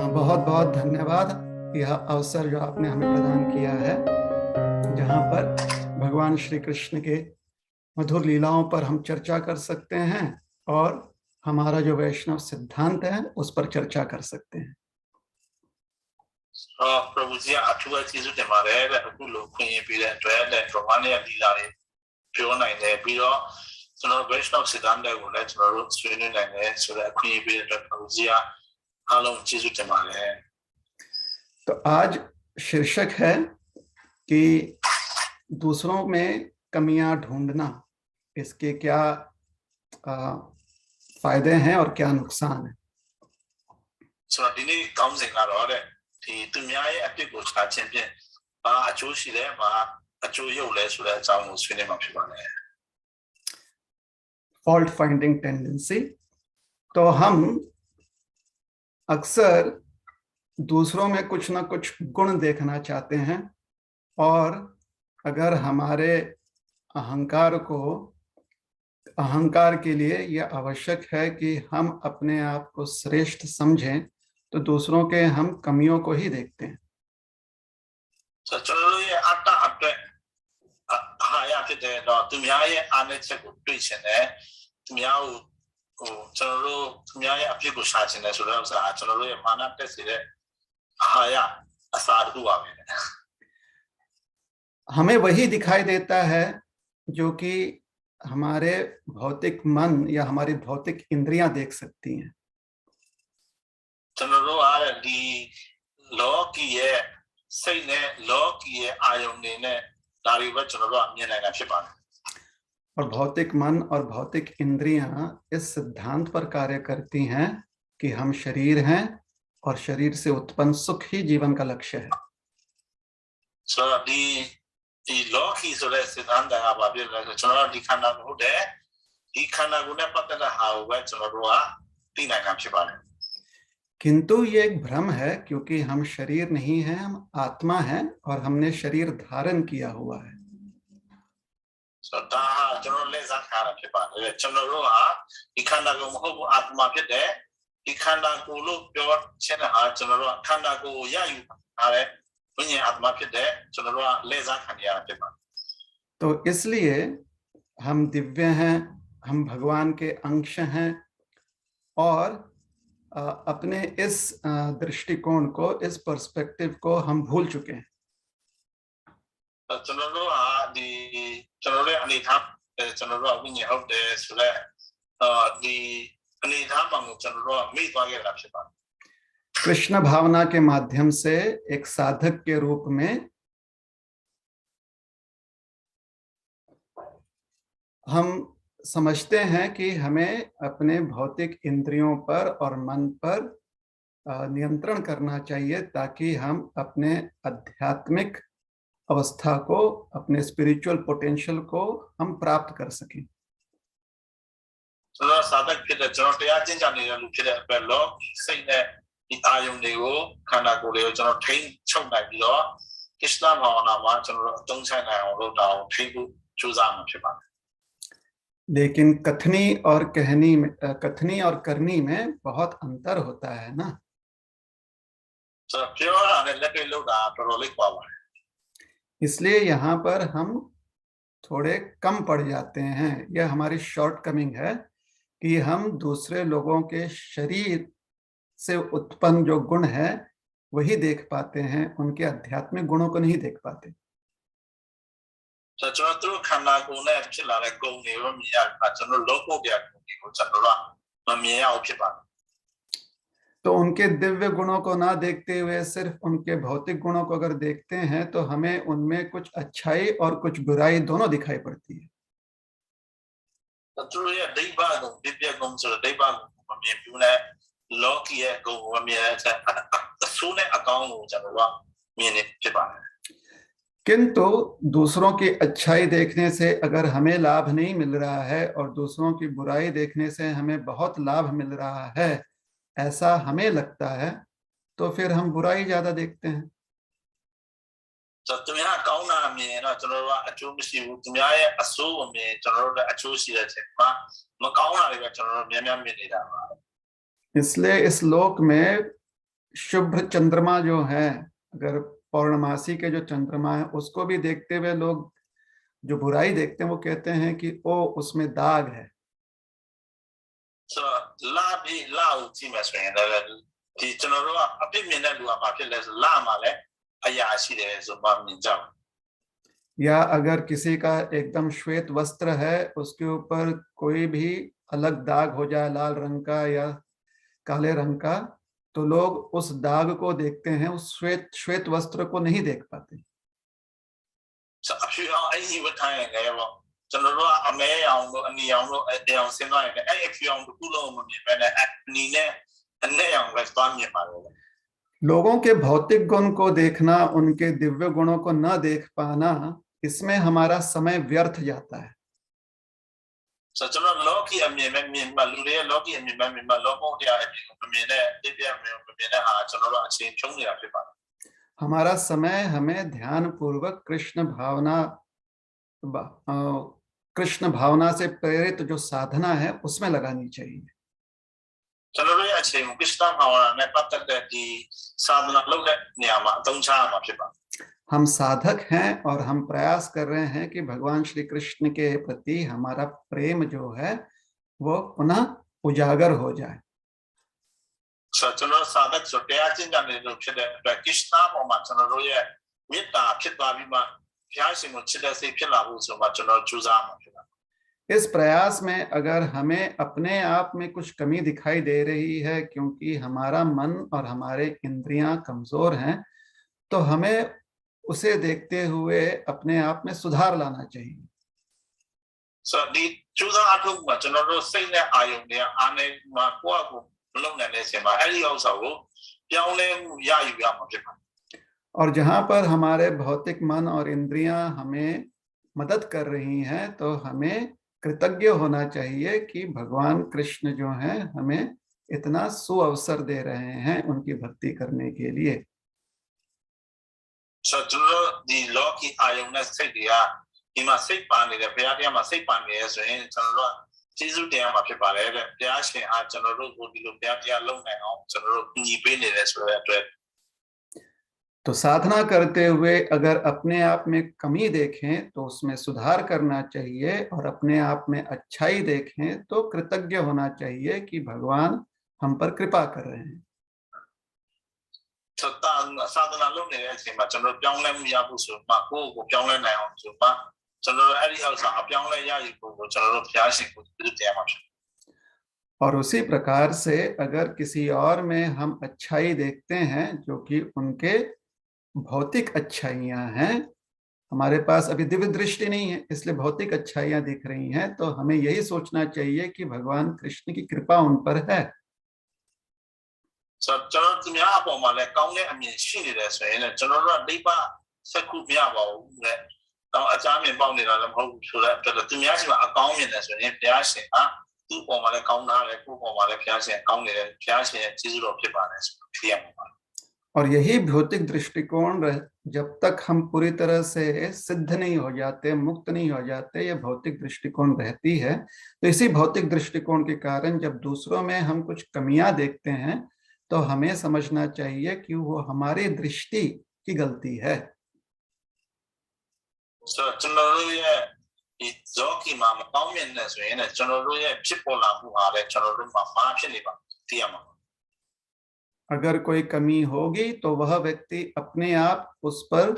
बहुत बहुत धन्यवाद यह अवसर जो आपने हमें प्रदान किया है, जहाँ पर भगवान श्री कृष्ण के मधुर लीलाओं पर हम चर्चा कर सकते हैं और हमारा जो वैष्णव सिद्धांत है उस पर चर्चा कर सकते हैं। प्रभु जी अथवा चीज़ों के मारे है तो लोग कोई भी है तो है तो माने लीला है जो नहीं है बिरो सुनो वैष्णव सिद्धांत है बोले चलो सुनने नहीं है सुनो कोई भी है तो प्रभु जी आलों चीज़ों के मारे है। तो आज शीर्षक है कि दूसरों में कमियां ढूंढना, इसके क्या फायदे हैं और क्या नुकसान है। सुनो दिने काम से ना रहा है कि तुम यहाँ ये अपने कुछ अच्छे भी अच्छों सी है अच्छों ये उल्ले सुने चाहूँ सुने माफ़ी मांगे फॉल्ट फाइंडिंग टेंडेंसी। तो हम अक्सर दूसरों में कुछ ना कुछ गुण देखना चाहते हैं और अगर हमारे अहंकार के लिए यह आवश्यक है कि हम अपने आप को श्रेष्ठ समझें, तो दूसरों के हम कमियों को ही देखते हैं। तो चलो ये आता अपने हाँ यार फिर तो तुम यहाँ ये आने से कुछ है तुम यहाँ तुम यहाँ ये अपने कुछ साथ है सुना उसका चलो ये माना कैसे है हाँ यार आसार हुआ है हमें वही दिखाई देता है जो कि हमारे भौतिक मन या हमारी भौतिक इंद्रियां देख सकती हैं। चलो आ दी लॉ की है सही ने लॉ की है आयु ने दारी पर चलो अन्य ने नफे पाने और भौतिक मन और भौतिक इंद्रियां इस सिद्धांत पर कार्य करती हैं कि हम शरीर हैं और शरीर से उत्पन्न सुख ही जीवन का लक्ष्य है। सो दी लॉ की सोले सिद्धांत है आप अभी चलो दिखाना होता है दिखाना गुने पता ना हाउ है चलो आ तीन नफे पाने किंतु ये एक भ्रम है, क्योंकि हम शरीर नहीं हैं, हम आत्मा हैं और हमने शरीर धारण किया हुआ है। ता चलो ले जाकर के पाने चलो दिखाना को मुझे आत्मा के दे दिखाना को लोग जो चेना चलो खाना को यायु आरे पुण्य आत्मा के दे चलो ले जाकर के पाने तो इसलिए हम दिव्य हैं, हम भगवान के अंश हैं और अपने इस दृष्टिकोण को, इस पर्सपेक्टिव को हम भूल चुके हैं। कृष्ण भावना के माध्यम से एक साधक के रूप में हम समझते हैं कि हमें अपने भौतिक इंद्रियों पर और मन पर नियंत्रण करना चाहिए, ताकि हम अपने आध्यात्मिक अवस्था को, अपने स्पिरिचुअल पोटेंशियल को हम प्राप्त कर सकें। चलो साधक के चलो तैयार जिन जाने का लुच्चे दे पर लोग सही ने आयुं ने वो खाना को ले चलो ठेन छुप नहीं बिलो कृष्ण भावना मां चलो दंशाई नहीं हो लो दाव ठेबु चुजाम के बाद लेकिन कथनी और करनी में बहुत अंतर होता है ना। इसलिए यहाँ पर हम थोड़े कम पड़ जाते हैं। यह हमारी शॉर्टकमिंग है कि हम दूसरे लोगों के शरीर से उत्पन्न जो गुण है वही देख पाते हैं, उनके आध्यात्मिक गुणों को नहीं देख पाते। तो उनके दिव्य गुणों को ना देखते हुए सिर्फ उनके भौतिक गुणों को अगर देखते हैं तो हमें उनमें कुछ अच्छाई और कुछ बुराई दोनों दिखाई पड़ती है। किंतु दूसरों की अच्छाई देखने से अगर हमें लाभ नहीं मिल रहा है और दूसरों की बुराई देखने से हमें बहुत लाभ मिल रहा है, ऐसा हमें लगता है, तो फिर हम बुराई ज्यादा देखते हैं। इसलिए इस लोक में शुभ्र चंद्रमा जो है, अगर पौर्णमासी के जो चंद्रमा है उसको भी देखते हुए लोग जो बुराई देखते हैं वो कहते हैं कि ओ उसमें दाग है। So la bi la u ji ma so yin le di chano ro a pit min de lu a ma phit le so la ma le aya shi de so ma min jao. या अगर किसी का एकदम श्वेत वस्त्र है उसके ऊपर कोई भी अलग दाग हो जाए लाल रंग का या काले रंग का, तो लोग उस दाग को देखते हैं, उस श्वेत वस्त्र को नहीं देख पाते। So a phi a ai wa thai le lo chano ro a me yaung lo ani yaung lo a yaung sin lo yin ai phi yaung tu lo mo min ba ne ani ne anne yaung wa twa min ma lo. लोगों के भौतिक गुण को देखना, उनके दिव्य गुणों को न देख पाना, इसमें हमारा समय व्यर्थ जाता है। So chano lo ki a min ma lu de lo ki a min ma lo ko dia a min ne de dia min ne ha chano ro a chin chong ni la phit ba. हमारा समय हमें ध्यान पूर्वक कृष्ण भावना से प्रेरित जो साधना है उसमें लगानी चाहिए। चलो रो अच्छे कृष्ण भावना ने पत्तक दे दी साधना लोग ने नियमा तंचा मा फिबा। हम साधक हैं और हम प्रयास कर रहे हैं कि भगवान श्री कृष्ण के प्रति हमारा प्रेम जो है वो पुनः उजागर हो जाए। चलो साधक जो त्याग चिंता ने लोग फिर कृष्ण भावना चलो रो ये मित्ता फिबा भी मा प्यार से मुझे से फिर लाभू सो मा चलो चूजा मा फिबा। इस प्रयास में अगर हमें अपने आप में कुछ कमी दिखाई दे रही है क्योंकि हमारा मन और हमारे इंद्रियां कमजोर हैं, तो हमें उसे देखते हुए अपने आप में सुधार लाना चाहिए। दी चूजा आठुक मा चलो रो सही ने आयोग ने आने मा को लोग ने से मा ऐली औसा हो प्याऊ ने या युवा मा फिबा। और जहां पर हमारे भौतिक मन और इंद्रियां हमें मदद कर रही हैं, तो हमें कृतज्ञ होना चाहिए कि भगवान कृष्ण जो हैं हमें इतना सुअवसर दे रहे हैं उनकी भक्ति करने के लिए। चलो दी लो की आयोग ने से दिया इमा से पाने दे प्यार या मा से पाने है सो इन चलो चीजू दिया मा फिबा ले प्यार से आ चलो रो को दी लो प्यार या लोग ने आओ चलो नी पे ने ले सो है। तो साधना करते हुए अगर अपने आप में कमी देखें तो उसमें सुधार करना चाहिए, और अपने आप में अच्छाई देखें तो कृतज्ञ होना चाहिए कि भगवान हम पर कृपा कर रहे हैं। साधना लोग ने ऐसे मा चलो प्याऊ ने मुया बुसु मा को प्याऊ ने ना हो सो मा चलो ऐली औसा प्याऊ ने या को चलो प्यार से को दिया मा। और उसी प्रकार से अगर किसी और में हम अच्छाई देखते हैं जो कि उनके भौतिक अच्छाइयां हैं, हमारे पास अभी दिव्य दृष्टि नहीं है इसलिए भौतिक अच्छाइयां दिख रही हैं, तो हमें यही सोचना चाहिए कि भगवान कृष्ण की कृपा उन पर है। चलो तुम यहाँ पर माले काउंट ने अमीन शीनी रह सो है चलो रो दीपा सकू बिया बाऊ ने तो अचानक में बाऊ ने ना हम शुरू तो तुम यहाँ से अकाउंट में रह सो है प्यार से हाँ तू पर माले काउंट ना ले तू पर माले प्यार से काउंट ने प्यार से चीज़ रो के बारे में क्लियर होगा। और यही भौतिक दृष्टिकोण जब तक हम पूरी तरह से सिद्ध नहीं हो जाते, मुक्त नहीं हो जाते, ये भौतिक दृष्टिकोण रहती है। तो इसी भौतिक दृष्टिकोण के कारण जब दूसरों में हम कुछ कमियां देखते हैं तो हमें समझना चाहिए कि वो हमारी दृष्टि की गलती है। चलो ये जो की मामा काउंट में न सो है चलो ये चिपोला हुआ है चलो मामा फिर नहीं बात दिया मामा। अगर कोई कमी होगी तो वह व्यक्ति अपने आप उस पर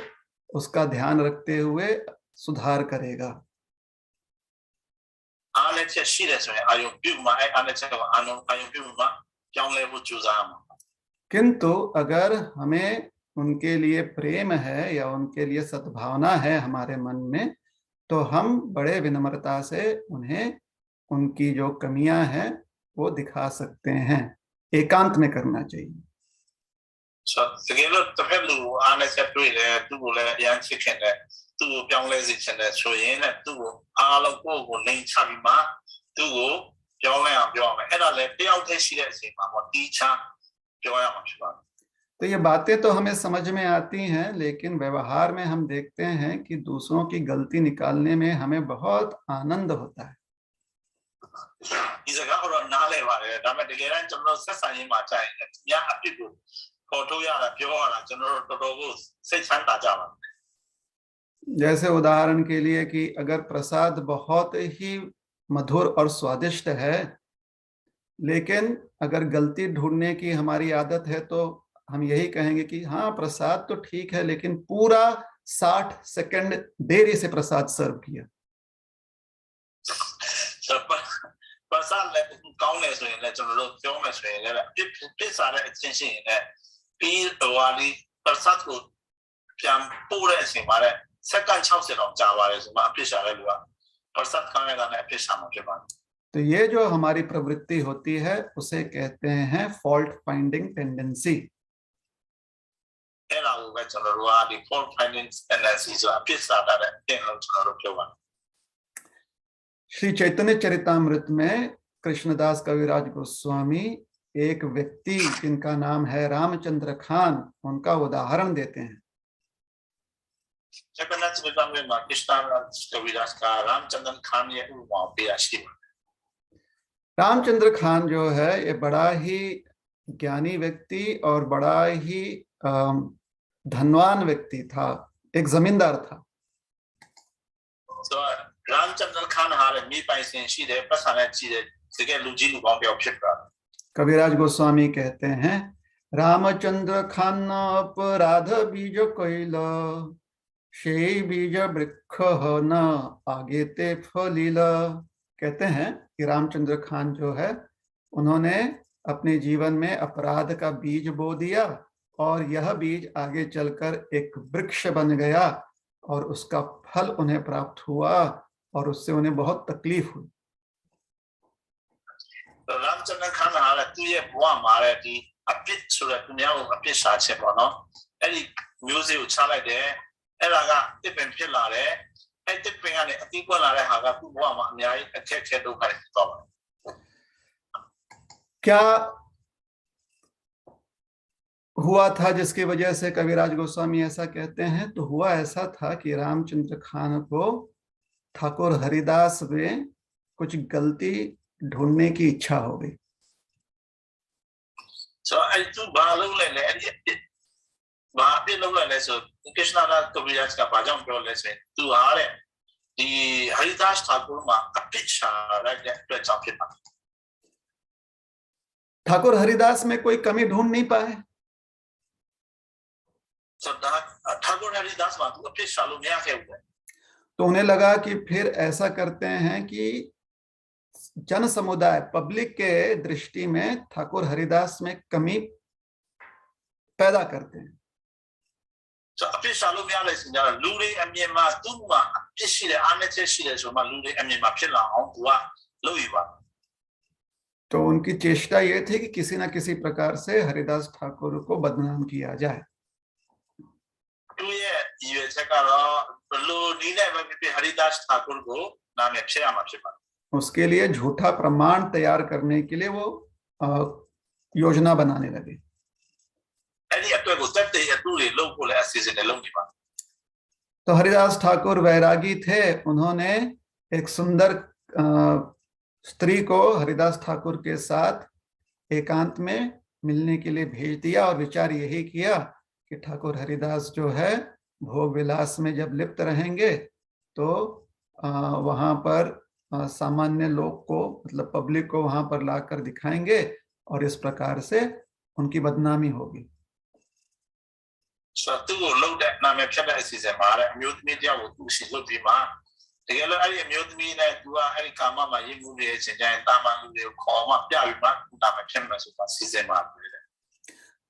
उसका ध्यान रखते हुए सुधार करेगा। आने से शीरे से आयु बिमा आने से आयु बिमा क्या उन्हें वो चूजा मा। किंतु अगर हमें उनके लिए प्रेम है या उनके लिए सद्भावना है हमारे मन में, तो हम बड़े विनम्रता से उन्हें उनकी जो कमियां हैं वो दिखा सकते हैं। एकांत में करना चाहिए। सगेलो तफेलु आने से तो ये तू बोले यान चिकन है तू प्याऊ ले चिकन है सो ये ना तू आलो को नहीं चाबी मा तू प्याऊ ले आप प्याऊ में ऐसा ले प्याऊ थे शीरे से मा वो तीछा प्याऊ या माशुबा। तो ये बातें तो हमें समझ में आती हैं, लेकिन व्यवहार में हम देखते हैं कि दूसरों की गलती निकालने में हमें बहुत आनंद होता है। इस जगह और नाले वाले दामे दिलेरन चलो ससाई माचा है या अपनी को फोटो यार प्योर वाला चलो को से छंदा जावा जैसे उदाहरण के लिए कि अगर प्रसाद बहुत ही मधुर और स्वादिष्ट है, लेकिन अगर गलती ढूंढने की हमारी आदत है तो हम यही कहेंगे कि हाँ प्रसाद तो ठीक है, लेकिन पूरा 60 सेकंड देरी से प्रसाद सर्व किया। प्रसाद ले गाँव ने सुने ले चलो लोग क्यों में सुने ले फिर सारे attention ने फिर वाली प्रसाद को क्या पूरे ऐसे हमारे सेकंड 6 से लोग जावा है सुबह फिर सारे लोग प्रसाद खाने का ने फिर शाम के बाद। तो ये जो हमारी प्रवृत्ति होती है उसे कहते हैं fault finding tendency. Shri Chaitanya Charitamrita में कृष्णदास कविराज गोस्वामी एक व्यक्ति जिनका नाम है रामचंद्र खान, उनका उदाहरण देते हैं। रामचंद्र खान जो है ये बड़ा ही ज्ञानी व्यक्ति और बड़ा ही धनवान व्यक्ति था, एक जमींदार था। रामचंद्र खान कविराज गोस्वामी कहते हैं रामचंद्र खान अपराध बीज कोइल शे बीज वृक्ष न आगे ते फलिल। कहते हैं कि रामचंद्र खान जो है उन्होंने अपने जीवन में अपराध का बीज बो दिया और यह बीज आगे चलकर एक वृक्ष बन गया और उसका फल उन्हें प्राप्त हुआ और उससे उन्हें बहुत तकलीफ हुई। रामचंद्र खान हाल ये बुआ मारे कि अपने सुरत दुनिया को अपने साथ से बनो ऐसी म्यूजिक उछाले दे ऐलागा इतने फिर लारे ऐसे पेंगाने अति को लारे हागा तू बुआ मारने आई अच्छे अच्छे दो करे तो क्या हुआ था जिसकी वजह से कविराज गोस्वामी ऐसा कहते हैं? तो हुआ ऐसा था कि रामचंद्र खान को ठाकुर हरिदास में कुछ गलती ढूंढने की इच्छा हो गई। So I do बालों ले ले वहाँ पे लोग ले सो कृष्णदास कविराज का बाजाम पे ले से तू आ रहे दी हरिदास ठाकुर माँ अपेक्षा रख ले चापे पा ठाकुर हरिदास में कोई कमी ढूंढ नहीं पाए। ठाकुर हरिदास माँ तू अपेक्षा लोग यहाँ के हुए तो उन्हें लगा कि फिर ऐसा करते हैं कि जन समुदाय पब्लिक के दृष्टि में ठाकुर हरिदास में कमी पैदा करते हैं। तो अपेक्षा लोग यहाँ ले सिंजा लूरे अम्ये माँ तू माँ अपेक्षी ले आने से शीले सो माँ लूरे अम्ये माँ फिर लाऊं हुआ लोई बात। तो उनकी चेष्टा ये थी कि किसी न किसी प्रकार से हरिदास ठाकुर को बदनाम किया जाए। तो ये चक्कर लो नीले में भी हरिदास ठाकुर को नाम अच्छे आम अच्छे बात। उसके लिए झूठा प्रमाण तैयार करने के लिए वो योजना बनाने लगे। तो हरिदास ठाकुर वैरागी थे, उन्होंने एक सुंदर स्त्री को हरिदास ठाकुर के साथ एकांत में मिलने के लिए भेज दिया और विचार यही किया कि ठाकुर हरिदास जो है भोग विलास में जब लिप्त रहेंगे तो वहां पर सामान्य लोग को मतलब पब्लिक को वहां पर लाकर दिखाएंगे और इस प्रकार से उनकी बदनामी होगी।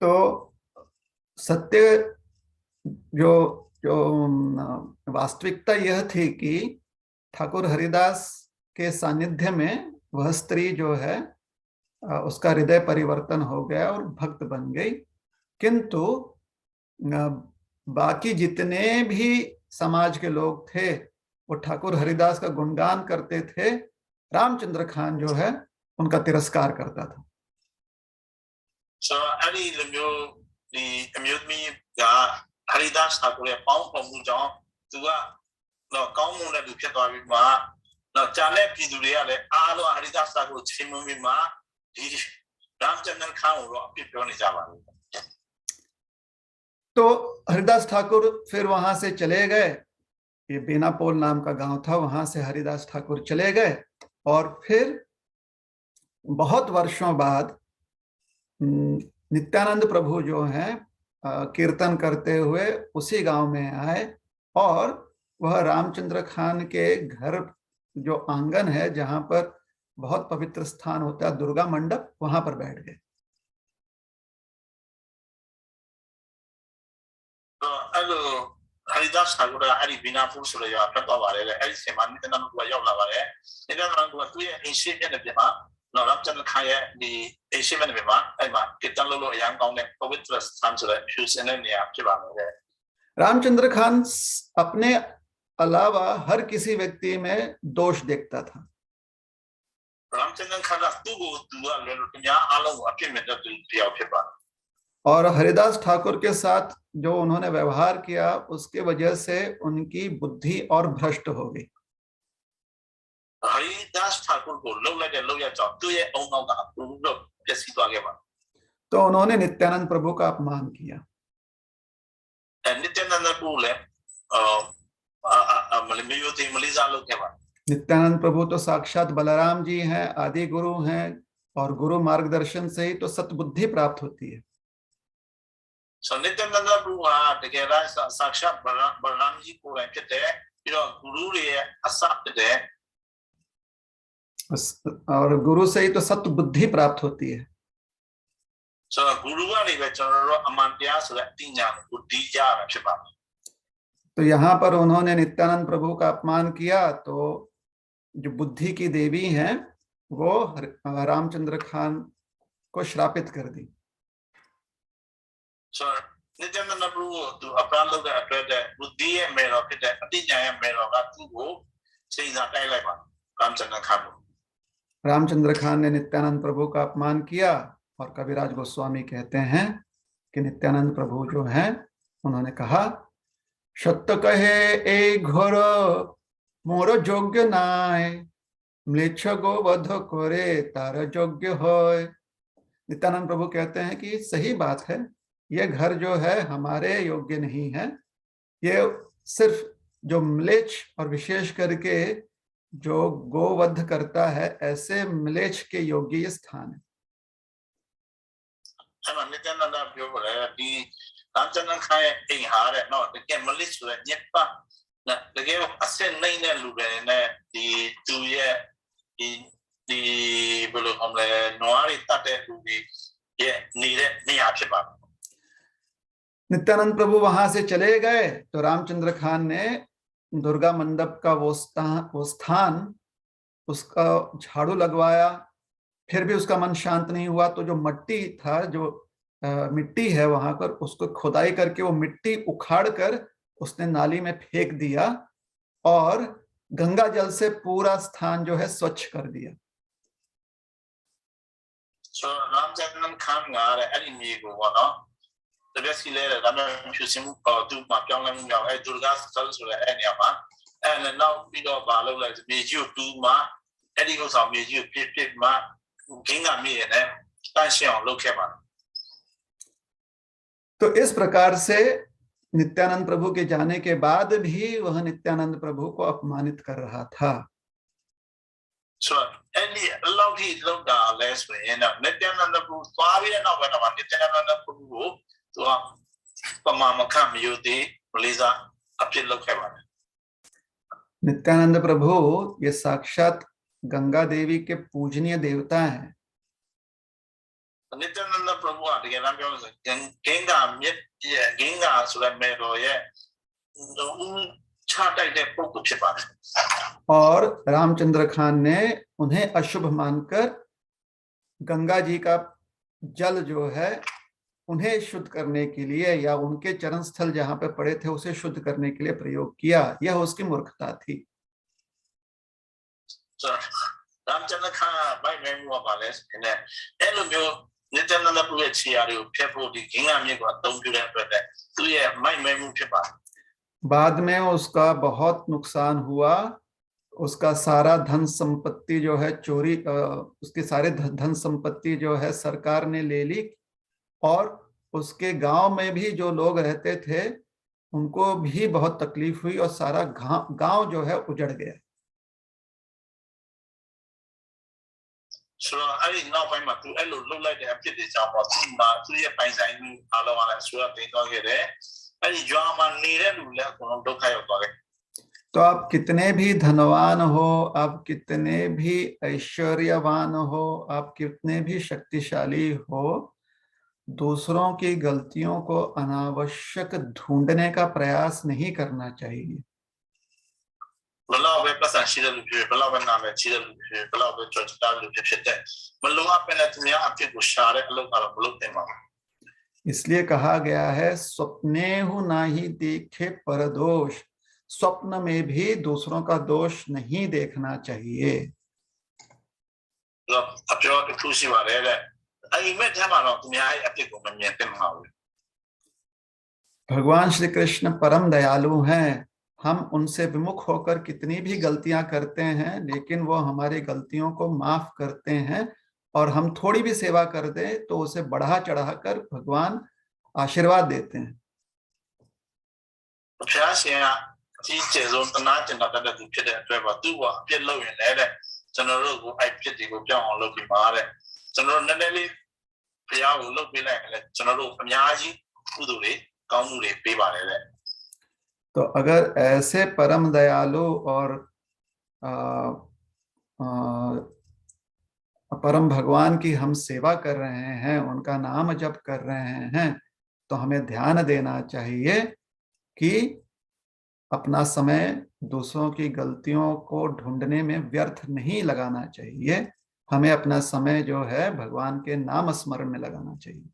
तो सत्य जो वास्तविकता यह थी कि ठाकुर हरिदास के सानिध्य में वह स्त्री जो है उसका हृदय परिवर्तन हो गया और भक्त बन गई, किंतु बाकी जितने भी समाज के लोग थे वो ठाकुर हरिदास का गुणगान करते थे, रामचंद्र खान जो है उनका तिरस्कार करता था। हरिदास ठाकुर चाले पिदुरिया ले आलो हरिदास ठाकुर छिमुमी माँ रामचंद्र खान वो अपने प्योने जावा। तो हरिदास ठाकुर फिर वहां से चले गए, ये बेनापोल नाम का गांव था, वहां से हरिदास ठाकुर चले गए और फिर बहुत वर्षों बाद नित्यानंद प्रभु जो हैं कीर्तन करते हुए उसी गांव में आए और वह रामचंद्र खान के घर जो आंगन है जहां पर बहुत पवित्र स्थान होता है दुर्गा मंडप, वहां पर बैठ गए। हरिदास ठाकुर हरि बिना पुरुष रहे अपना तो वाले रहे हरि से मान नित्यानंद को जाओ ना वाले नित्यानंद को तू ये इसी में ने बिमा ना रामचंद्र खान ये दी इसी में ने बिमा ऐ मा कीर्तन लो yang गांव ने पवित्र स्थान से फ्यूज ने ने आप के बारे में रामचंद्र खान अपने अलावा हर किसी व्यक्ति में दोष देखता था। रामचंद्र खान तू को तू ले लो तुम यहाँ आलो अपने में तो दिया के बाद और हरिदास ठाकुर के साथ जो उन्होंने व्यवहार किया उसके वजह से उनकी बुद्धि और भ्रष्ट हो गई। हरिदास ठाकुर को लोग लगे लोग या चाह तू ये ओंगाओं का लोग कैसी तो आगे बढ़ तो उन्होंने नित्यानंद प्रभु का अपमान किया। नित्यानंद प्रभु ले मलिजा लोग के बाद नित्यानंद प्रभु तो साक्षात बलराम जी हैं, आदि गुरु हैं और गुरु मार्गदर्शन से ही तो सतबुद्धि प्राप्त होती है। नित्यानंद प्रभु देखिए साक्षात बलराम जी को रहते हैं फिर गुरु रे असाप्त है और गुरु से ही तो सतबुद्धि प्राप्त होती है। गुरु वाले बेचारों अमान्त्या सुरती ज्ञान बुद्धि ज्ञान अच्छे बात। तो यहाँ पर उन्होंने नित्यानंद प्रभु का अपमान किया तो जो बुद्धि की देवी हैं वो रामचंद्र खान को श्रापित कर दी। नित्यानंद प्रभु तो अपराध लोग अपराध बुद्धि है मेरा फिर अति न्याय मेरा का तू वो सही जाता है लेकिन रामचंद्र खान रामचंद्र खान ने नित्यानंद प्रभु का अपमान किया और कविराज गोस्वामी कहते हैं कि नित्यानंद प्रभु जो हैं उन्होंने कहा सत्य कहे ए घोर मोर योग्य नाय म्लेच्छ गो वध करे तार योग्य होय। नित्यानंद प्रभु कहते हैं कि सही बात है, ये घर जो है हमारे योग्य नहीं है, ये सिर्फ जो म्लेच्छ और विशेष करके जो गोवध करता है ऐसे म्लेच्छ के योग्य ये स्थान है। नित्यानंद प्रभु दी रामचंद्र खान एक हार है ना देखिए मलिश हुए निप्पा ना देखिए असे नहीं ने लुगे ने दी तू दी बोलो हमले नवारी ताते लुगे ये नीरे नहीं आपसे बात। नित्यानंद प्रभु वहां से चले गए तो रामचंद्र खान ने दुर्गा मंडप का वो स्थान उसका झाड़ू लगवाया, फिर भी उसका मन शांत नहीं हुआ तो जो मट्टी था जो मिट्टी है वहां पर उसको खुदाई करके वो मिट्टी उखाड़ कर उसने नाली में फेंक दिया और गंगा जल से पूरा स्थान जो है स्वच्छ कर दिया। रामचंद्र खान गार एलिमी को वाला तो वैसे ले राम शुसिम तू माप्यां लंग जाओ है दुर्गा स्थल सुरे है नियामा एंड नाउ बिलो बालो ले मेजू टू मा एडी को सा मेजू पिप मा गंगा में है ताशियां लोग के मा। तो इस प्रकार से नित्यानंद प्रभु के जाने के बाद भी वह नित्यानंद प्रभु को अपमानित कर रहा था। एंडी अल्लाह की लोग दा लेस में ना नित्यानंद प्रभु स्वामी ने ना बना नित्यानंद प्रभु तो पमाम काम युति मलिजा अपने लोग के मा। नित्यानंद प्रभु ये साक्षात गंगा देवी के पूजनीय देवता हैं। नित्यानंद प्रभु आते हैं नाम क्या गंगा सुरत में रोये छाटा इधर पोक छिपा और रामचंद्र खान ने उन्हें अशुभ मानकर गंगा जी का जल जो है उन्हें शुद्ध करने के लिए या उनके चरण स्थल जहां पे पड़े थे उसे शुद्ध करने के लिए प्रयोग किया, यह उसकी मूर्खता थी। रामचंद्र खान भाई मैं हुआ वाले ने एलो में नित्यानंद प्रभु अच्छी आ रही हो फिर वो दी गंगा में को तुम क्यों रह पड़े तो ये मैं मुंह पे बात बाद में उसका बहुत नुकसान हुआ, उसका सारा धन संपत्ति जो है चोरी उसके सारे धन संपत्ति जो है सरकार ने ले ली और उसके गांव में भी जो लोग रहते थे उनको भी बहुत तकलीफ हुई और सारा गांव जो है उजड़ गया। तो आप कितने भी धनवान हो, आप कितने भी ऐश्वर्यवान हो, आप कितने भी शक्तिशाली हो, दूसरों की गलतियों को अनावश्यक ढूंढने का प्रयास नहीं करना चाहिए। इसलिए कहा गया है स्वप्नेहु नाही देखे परदोष, स्वप्न में भी दूसरों का दोष नहीं देखना चाहिए। भगवान श्री कृष्ण परम दयालु हैं, हम उनसे विमुख होकर कितनी भी गलतियां करते हैं लेकिन वो हमारी गलतियों को माफ करते हैं, और हम थोड़ी भी सेवा कर दें तो उसे बढ़ा चढ़ाकर भगवान आशीर्वाद देते हैं। तो अगर ऐसे परम दयालु और परम भगवान की हम सेवा कर रहे हैं, उनका नाम जप कर रहे हैं, तो हमें ध्यान देना चाहिए कि अपना समय दूसरों की गलतियों को ढूंढने में व्यर्थ नहीं लगाना चाहिए। हमें अपना समय जो है भगवान के नाम स्मरण में लगाना चाहिए।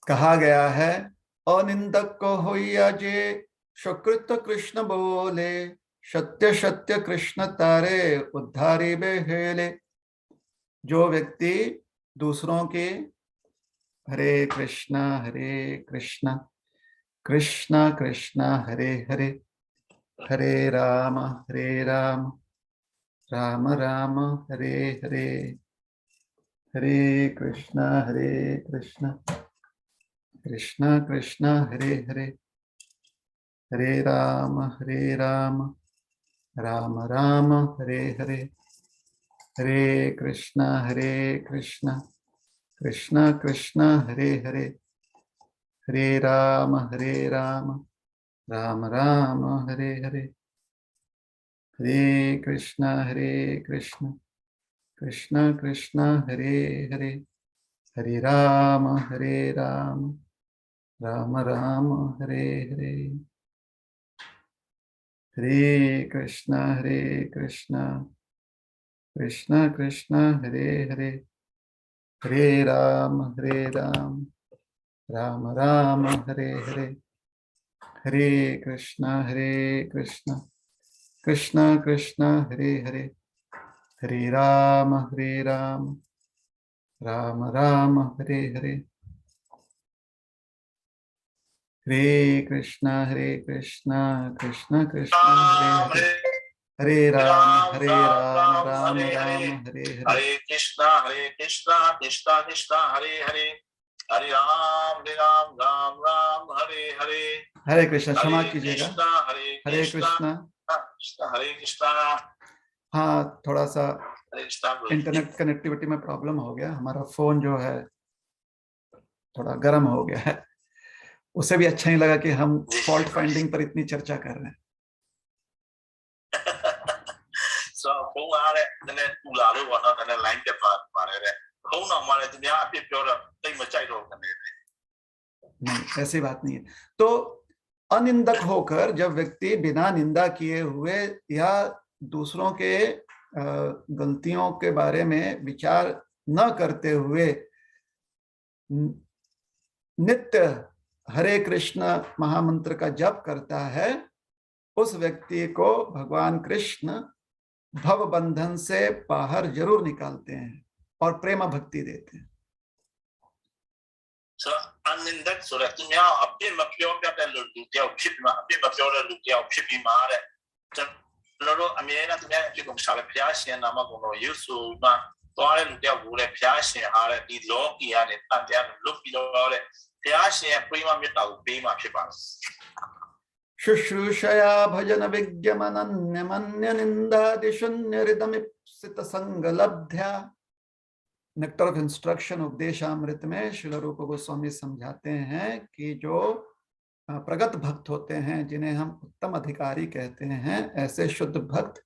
कहा गया है अनिंदक को होइया जे सुकृत कृष्ण बोले, सत्य सत्य कृष्ण तारे उद्धारी बेहेले। जो व्यक्ति दूसरों के हरे कृष्णा कृष्णा कृष्णा हरे हरे, हरे राम राम राम हरे हरे, हरे कृष्णा कृष्णा कृष्णा हरे हरे, हरे राम राम राम हरे हरे, हरे कृष्णा कृष्णा कृष्णा हरे हरे, हरे राम राम राम हरे हरे, हरे कृष्णा कृष्णा कृष्णा हरे हरे, हरे राम राम राम हरे हरे, हरे कृष्णा कृष्णा कृष्णा हरे हरे, हरे राम राम राम हरे हरे, हरे कृष्णा कृष्णा कृष्णा हरे हरे, हरे राम राम राम हरे हरे, हरे कृष्णा कृष्णा कृष्णा हरे हरे, हरे राम राम राम हरे हरे, हरे कृष्णा कृष्णा कृष्णा हरे हरे, हरे राम राम राम हरे हरे। हरे कृष्णा, क्षमा कीजिएगा। हरे कृष्णा हरे कृष्णा। हाँ, थोड़ा सा इंटरनेट कनेक्टिविटी में प्रॉब्लम हो गया, हमारा फोन जो है थोड़ा गर्म हो गया है। उसे भी अच्छा नहीं लगा कि हम फॉल्ट फाइंडिंग पर इतनी चर्चा कर रहे हैं। नहीं, ऐसी बात नहीं है। तो अनिंदक होकर जब व्यक्ति बिना निंदा किए हुए या दूसरों के गलतियों के बारे में विचार न करते हुए नित्य हरे कृष्ण महामंत्र का जप करता है, उस व्यक्ति को भगवान कृष्ण भव बंधन से बाहर जरूर निकालते हैं और प्रेम भक्ति देते हैं। unintended ဆိုတဲ့သူများအပြစ်မပြောပြတဲ့လူတယောက်ဖြစ်မှာအပြစ်မပြောတဲ့လူတယောက်ဖြစ်ပြီးမှာတဲ့ကျွန်တော်တို့အမြဲတမ်းသူများအပြစ်ကိုရှာတယ်ဘုရားရှင်နာမကိုတော့ယေရှုမှာသွားတဲ့လူတယောက်ကိုလည်းဘုရားရှင်အားတဲ့ဒီလောကီကနေတန်တရားလွတ်ပြီးတော့တဲ့ဘုရားရှင်ရဲ့ပြိမမေတ္တာကိုပေးမှာဖြစ်ပါတယ် Shushushaya bhajana vigyamananya nindati shunyaridamipsita sangalabdhya. Nectar of instruction Upadeshamrita में श्रील रूप गोस्वामी समझाते हैं कि जो प्रगत भक्त होते हैं जिन्हें हम उत्तम अधिकारी कहते हैं ऐसे शुद्ध भक्त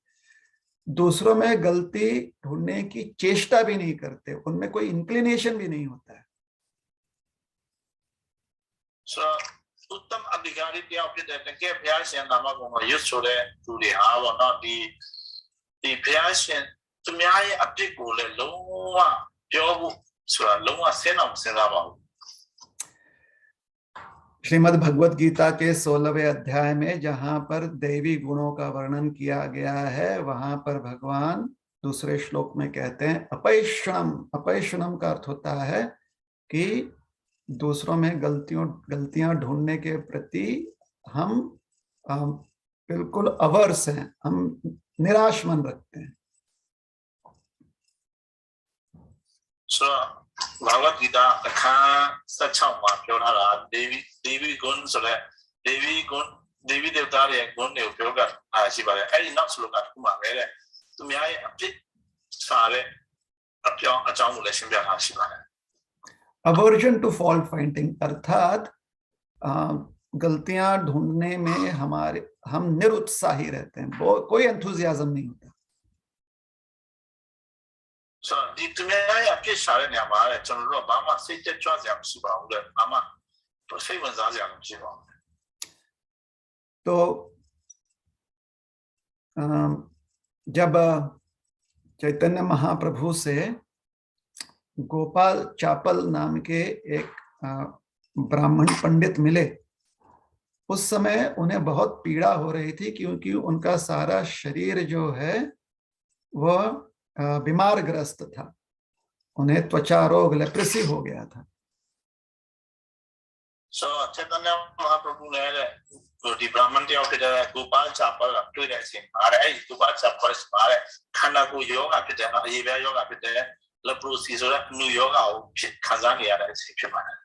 दूसरों में गलती ढूंढने की चेष्टा भी नहीं करते उनमें कोई इंक्लिनेशन भी नहीं होता है उत्तम अधिकारी क्या फिर देते कि भयाशन नामक वो युद्ध छोड़े दूरी हाँ वो ना दी भयाशन तुम्हारे अपने कोले लोगा श्रीमद् भगवत गीता के 16वें अध्याय में जहां पर दैवी गुणों का वर्णन किया गया है वहां पर भगवान दूसरे श्लोक में कहते हैं अपैषणम का अर्थ होता है कि दूसरों में गलतियां ढूंढने के प्रति हम बिल्कुल अवर्स हैं हम निराश मन रखते हैं भगवत गीता कथा सच्चा वाक्य रहा देवी गुण सुने देवी देवता रे गुण ने उपयोग कर आशी बारे ऐ नक्स श्लोक का कुमा मेरे तुम यहाँ अपने सारे अपने अचाऊ ले शिम्या आशी बारे अवर्जन टू फॉल्ट फाइंडिंग अर्थात गलतियां ढूंढने में हम निरुत्साही रहते हैं कोई एंथुजियाज्म नहीं होता दी तुम्हें आपके सारे ने हमारे चंद्रो बामा से चर्चा से हम सुबह उधर बामा तो सही मजा से हम सुबह तो जब चैतन्य महाप्रभु से गोपाल चापल नाम के एक ब्राह्मण पंडित मिले उस समय उन्हें बहुत पीड़ा हो रही थी क्योंकि उनका सारा शरीर जो है वह बीमार ग्रस्त था उन्हें त्वचा रोग लेप्रेसी हो गया था चैतन्य महाप्रभु ने दी ब्राह्मण के औके गोपाल चापल तो ऐसे मारे गोपाल चापल मारे खाना को योगा पे दे ये वे योगा पे दे लेप्रेसी जो न्यू योगा खजान लिया है इसे माने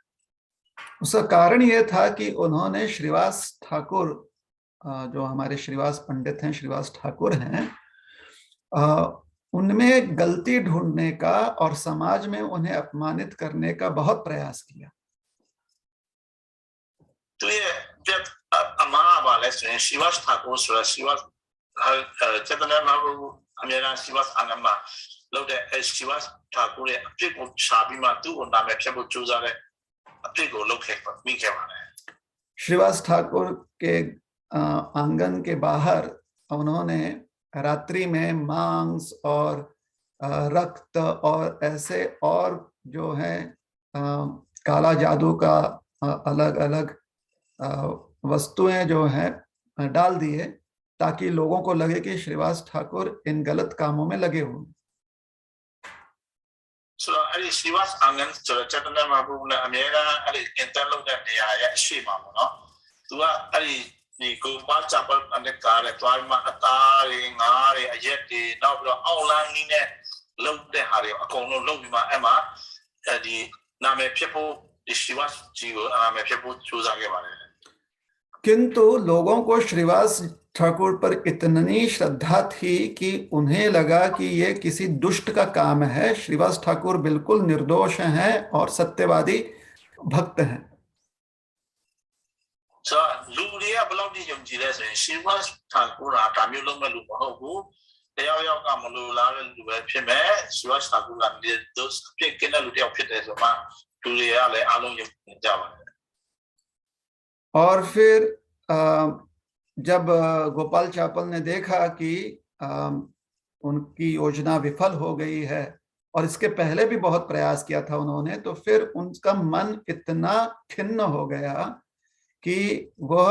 उसका कारण ये था कि उन्होंने श्रीवास ठाकुर जो हमारे श्रीवास पंडित हैं श्रीवास ठाकुर हैं उनमें गलती ढूंढने का और समाज में उन्हें अपमानित करने का बहुत प्रयास किया तो ये जब अमाना वाले से श्रीवास ठाकुर श्रीवास चैतन्य महाप्रभु हमेरा श्रीवास आनंद लोग दे श्रीवास ठाकुर अपने को शादी में तू उन नाम पे वो चूजा है अपने को लोग है मी क्या माने श्रीवास ठाकुर के आंगन के बाहर उन्होंने रात्रि में मांस और रक्त और ऐसे और जो है काला जादू का अलग अलग वस्तुएं जो है डाल दिए ताकि लोगों को लगे कि श्रीवास ठाकुर इन गलत कामों में लगे हुए अरे श्रीवास आंगन चैतन्य महाप्रभु ने हमेरा अरे इंटर लोग ने आया श्री मामू ना तो अरेนี่กูป้าจับอันเด็กการเลยตัวมาตาเริงาเรอเยตินอกจากเอาล่างนี่เนี่ยลูกได้หาเรื่องของลูกมาเอ็มดีนาเมพิบูดิชิวัสจีโอนาเมพิบูชูจังเกี่ยวกับ किंतु लोगों को श्रीवास ठाकुर पर इतनी श्रद्धा थी कि उन्हें लगा कि ये किसी दुष्ट का काम है श्रीवास ठाकुर बिल्कुल निर्दोष हैं और सत्यवादी भक्त हैं लूरिया ब्लॉग दी जम जीरे से श्रीवास ठाकुर आटामियों लोग में लूपा हो वो याव का मलूला लूपे फिर मैं श्रीवास ठाकुर का दोस्त फिर किन्हें लूटिया फिर ऐसे मां लूरिया ले आलों जम जावा और फिर जब गोपाल चापल ने देखा कि उनकी योजना विफल हो गई है और इसके पहले भी बहुत प्रयास किया था उन्होंने तो फिर उनका मन इतना खिन्न हो गया कि वह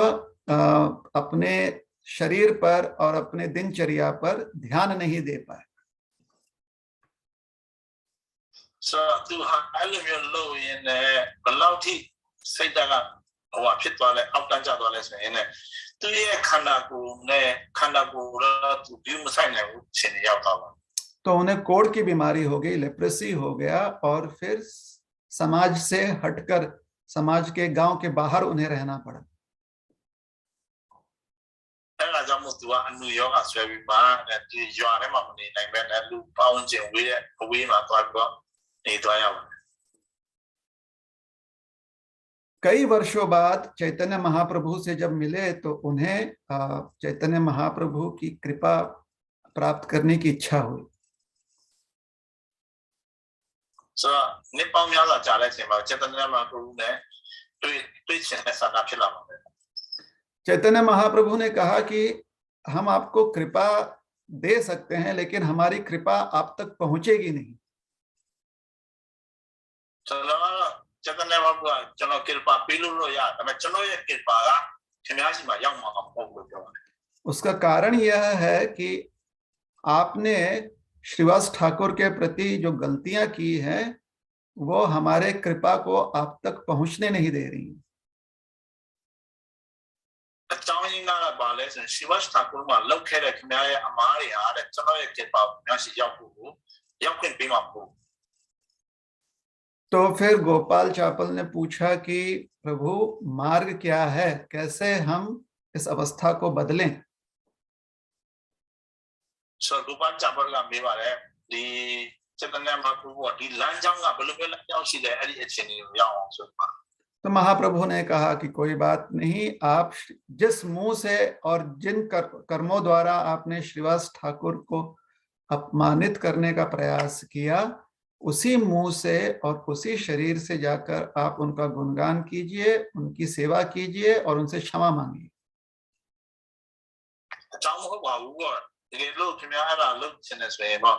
अपने शरीर पर और अपने दिनचर्या पर ध्यान नहीं दे पाए စိတ်ဓာတ်ကဟိုဟာဖြစ်သွားလဲအောက်တန်းကျသွားလဲဆိုရင်လည်းသူရဲ့ခန္ဓာကိုယ်နဲ့ခန္ဓာကိုယ်တော့သူပြုမဆိုင်နိုင်ဘူးရှင်နေရောက်သွားပါ तो उन्हें कोढ़ की बीमारी हो गई, लेप्रेसी हो गया, और फिर समाज से हटकर समाज के गांव के बाहर उन्हें रहना पड़ा। အဲ့ဒါကြောင့်မို့သူကအနုယောဂဆွဲပြီးမှဒီရွာထဲမှာမနေနိုင်ပဲနဲ့လူပေါင်းကျင်ဝေးတဲ့အဝေးမှာသွားပြီးတော့နေသွားရပါတယ် कई वर्षों बाद चैतन्य महाप्रभु से जब मिले तो उन्हें चैतन्य महाप्रभु की कृपा प्राप्त करने की इच्छा हुई। ဆိုတော့နှစ်ပေါင်းများစွာကြာတဲ့အချိန်မှာចេတနာမဟာပရူနဲ့တွေ့ချင်တဲ့ဆန္ဒဖြစ်လာပါတယ် चैतन्य महाप्रभु ने कहा कि हम आपको कृपा दे सकते हैं, लेकिन हमारी कृपा आप तक पहुंचेगी नहीं। ကျွန်တော်ចេတနာမဟာပရူကကျွန်တော်ကိရပါပေးလို့ရဒါပေမဲ့ကျွန်တော်ရဲ့ကိရပါကခင်ဗျားရှိမှရောက်မှာမဟုတ်ဘူးပြောတယ် उसका कारण यह है कि आपने श्रीवास ठाकुर के प्रति जो गलतियां की हैं वो हमारे कृपा को आप तक पहुंचने नहीं दे रही। အကြောင်းရင်းကဘာလဲဆိုရင်ရှိဝတ်ထာကုမှာလောက်ခဲ့တဲ့ခင်ဗျားရဲ့အမားတွေဟာတဲ့ကျွန်တော်ရဲ့ကိရပါကိုများရှိရောက်ဖို့ကိုရောက်ခွင့်ပေးမှာမဟုတ် तो फिर गोपाल चापल ने पूछा कि प्रभु मार्ग क्या है, कैसे हम इस अवस्था को बदलें। ဆိုတော့ဘာချပါလာမေးပါတယ်ဒီစေတနာမဟာပရူကဒီလမ်းကြောင်းကဘယ်လိုပဲလမ်းကြောင်းရှိတယ်အဲ့ဒီအခြေအနေကိုရအောင်ဆိုပါ तो महाप्रभु ने कहा कि कोई बात नहीं, आप जिस मुंह से और जिन कर्मों द्वारा आपने श्रीवास ठाकुर को अपमानित करने का प्रयास किया, उसी मुंह से और उसी शरीर से जाकर आप उनका गुणगान कीजिए, उनकी सेवा कीजिए और उनसे क्षमा मांगिए। အကြောင်းမဟုတ်ပါဘူးကတကယ်လို့ခင်ဗျားအဲ့ဒါလုပ်ချင်တယ်ဆိုရင်ပေါ့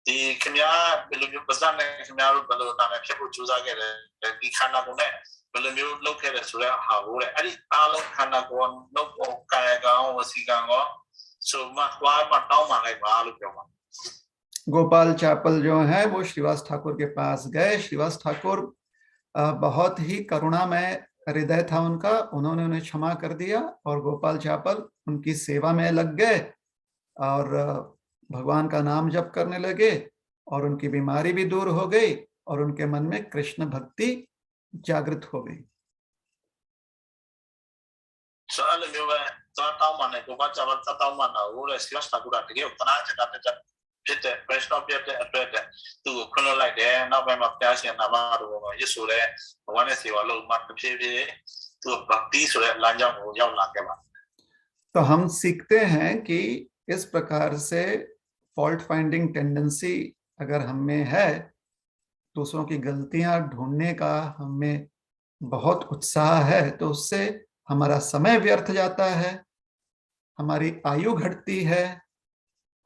ဒီခင်ဗျားဘယ်လိုမျိုးပတ်စံနဲ့ခင်ဗျားတို့ဘယ်လိုနာမည်ဖြစ်ဖို့ကြိုးစားခဲ့တယ်ဒီခန္ဓာကိုယ်နဲ့ဘယ်လိုမျိုးလုပ်ခဲ့တယ်ဆိုတဲ့ဟာကိုတဲ့အဲ့ဒီအားလုံးခန္ဓာကိုယ်လုပ်ဖို့ကာယကံဝစီကံကိုဆိုမှသွားမှတောင်းမှလိုက်ပါလို့ပြောပါ गोपाल चापल जो है वो श्रीवास ठाकुर के पास गए। श्रीवास ठाकुर बहुत ही करुणामय हृदय था उनका, उन्होंने उन्हें क्षमा कर दिया और गोपाल चापल उनकी सेवा में लग गए और भगवान का नाम जप करने लगे और उनकी बीमारी भी दूर हो गई और उनके मन में कृष्ण भक्ति जागृत हो गई।ဖြစ်တဲ့ Krishna ပြတဲ့အတွက်သူ့ကိုခွင့်လွှတ်လိုက်တယ်နောက်ပိုင်းမှာဘုရားရှင်နာမတော်ကိုရစ်ဆိုတဲ့ဘဝနဲ့စေဝါလုံးမှာတစ်ဖြည်းဖြည်းသူ့ भक्ति ဆိုတဲ့လမ်းကြောင်းကိုရောက်လာခဲ့ပါ तो हम सीखते हैं कि इस प्रकार से फॉल्ट फाइंडिंग टेंडेंसी अगर हम में है, दूसरों की गलतियां ढूंढने का हमें बहुत उत्साह है, तो उससे हमारा समय व्यर्थ जाता है, हमारी आयु घटती है,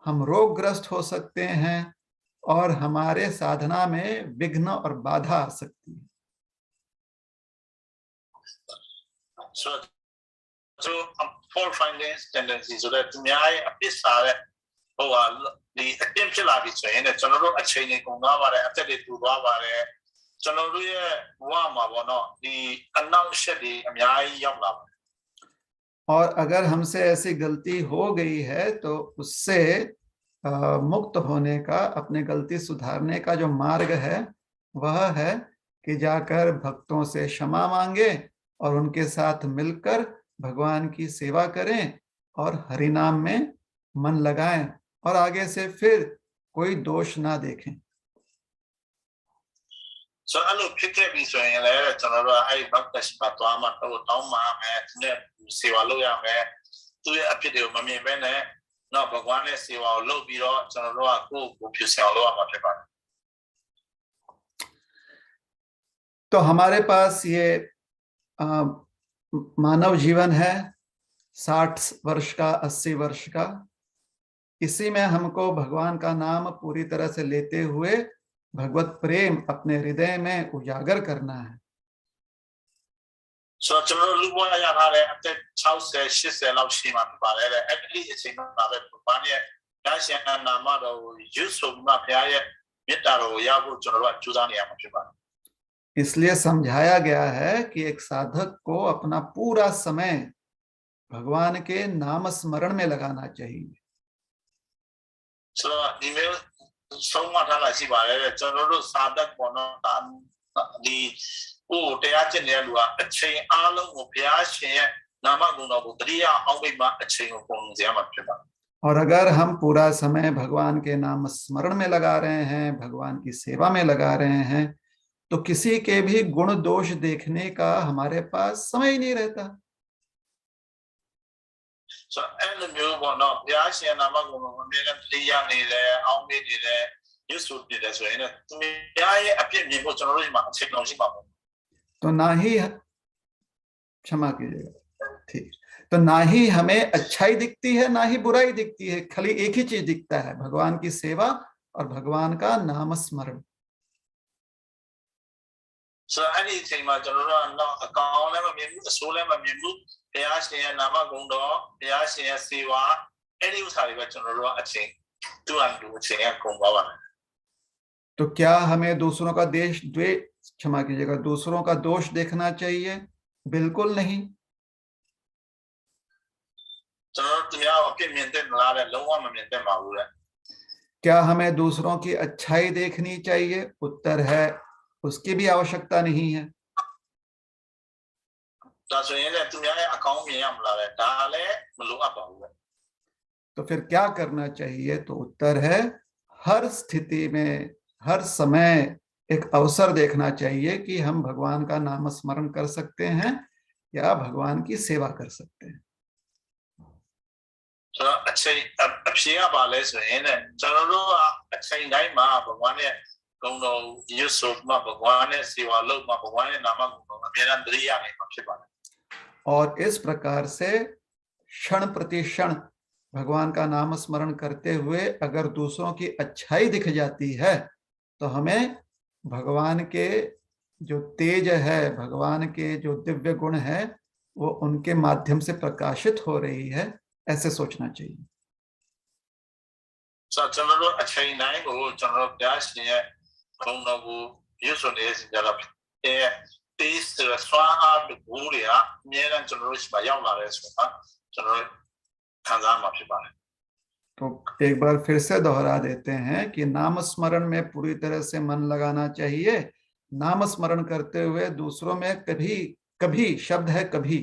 हम रोगग्रस्त हो सकते हैं और हमारे साधना में विघ्न और बाधा आ सकती है। So fault finding tendencies ဆိုတဲ့သူများရဲ့အပစ်စားတဲ့ဟိုဟာဒီအပြစ်ဖြစ်လာပြီဆိုရင်ကျွန်တော်တို့အချိန်ကြီးကုန်သွားပါတယ်အသက်တွေတူသွားပါတယ်ကျွန်တော်တို့ရဲ့ဘဝမှာပေါ့နော်ဒီအနောက်ရှက်တွေအများကြီးရောက်လာပါတယ် और अगर हमसे ऐसी गलती हो गई है तो उससे मुक्त होने का, अपने गलती सुधारने का जो मार्ग है वह है कि जाकर भक्तों से क्षमा मांगे और उनके साथ मिलकर भगवान की सेवा करें और हरि नाम में मन लगाएं और आगे से फिर कोई दोष ना देखें। So allo ဖြစ်ခဲ့ပြီဆိုရင်လည်းကျွန်တော်တို့အဲ့ဘက်တက်ရှိပါသွားမှတော့တောင်းမှာမယ်သူနဲ့စေဝါလုပ်ရမယ်သူရဲ့အဖြစ်တွေကိုမမြင်ဘဲနဲ့တော့ဘဂဝါနဲ့စေဝါကိုလုပ်ပြီးတော့ကျွန်တော်တို့ကကိုယ့်ကိုဖြစ်ဆောင်လုပ်ရမှာဖြစ်ပါတယ် तो हमारे पास ये मानव जीवन है 60 वर्ष का, 80 वर्ष का, इसी में हमको भगवान का नाम पूरी तरह से लेते हुए भगवत प्रेम अपने हृदय में उजागर करना है। So ကျွန်တော်လူဘဝရထားတဲ့အသက်60 80လောက်ရှိမှဖြစ်ပါတယ်အဲ့ဒီအချိန်မှာပဲဘာနဲ့ဒါရှင်နာမတော်ကိုရွတ်ဆိုပြီးမှဘုရားရဲ့မေတ္တာတော်ကိုရဖို့ကျွန်တော်တို့ကကြိုးစားနေရမှာဖြစ်ပါတယ် इसलिए समझाया गया है कि एक साधक को अपना पूरा समय भगवान के नाम स्मरण में लगाना चाहिए। और अगर हम पूरा समय भगवान के नाम स्मरण में लगा रहे हैं, भगवान की सेवा में लगा रहे हैं, तो किसी के भी गुण दोष देखने का हमारे पास समय ही नहीं रहता। तो ना ही, क्षमा कीजिएगा, ठीक, तो ना ही हमें अच्छाई दिखती है ना ही बुराई दिखती है, खाली एक ही चीज दिखता है, भगवान की सेवा और भगवान का नाम स्मरण। तो क्या हमें दूसरों का देश द्वेष, क्षमा कीजिएगा, दूसरों का दोष देखना चाहिए? बिल्कुल नहीं। क्या हमें दूसरों की अच्छाई देखनी चाहिए? उत्तर है उसकी भी आवश्यकता नहीं है। तो फिर क्या करना चाहिए? तो उत्तर है हर स्थिति में, हर समय एक अवसर देखना चाहिए कि हम भगवान का नाम स्मरण कर सकते हैं या भगवान की सेवा कर सकते हैं। और इस प्रकार से क्षण प्रति क्षण भगवान का नाम स्मरण करते हुए अगर दूसरों की अच्छाई दिख जाती है तो हमें भगवान के जो तेज है, भगवान के जो दिव्य गुण है, वो उनके माध्यम से प्रकाशित हो रही है, ऐसे सोचना चाहिए। तो एक बार फिर से दोहरा देते हैं कि नाम स्मरण में पूरी तरह से मन लगाना चाहिए। नाम स्मरण करते हुए दूसरों में कभी कभी, शब्द है कभी,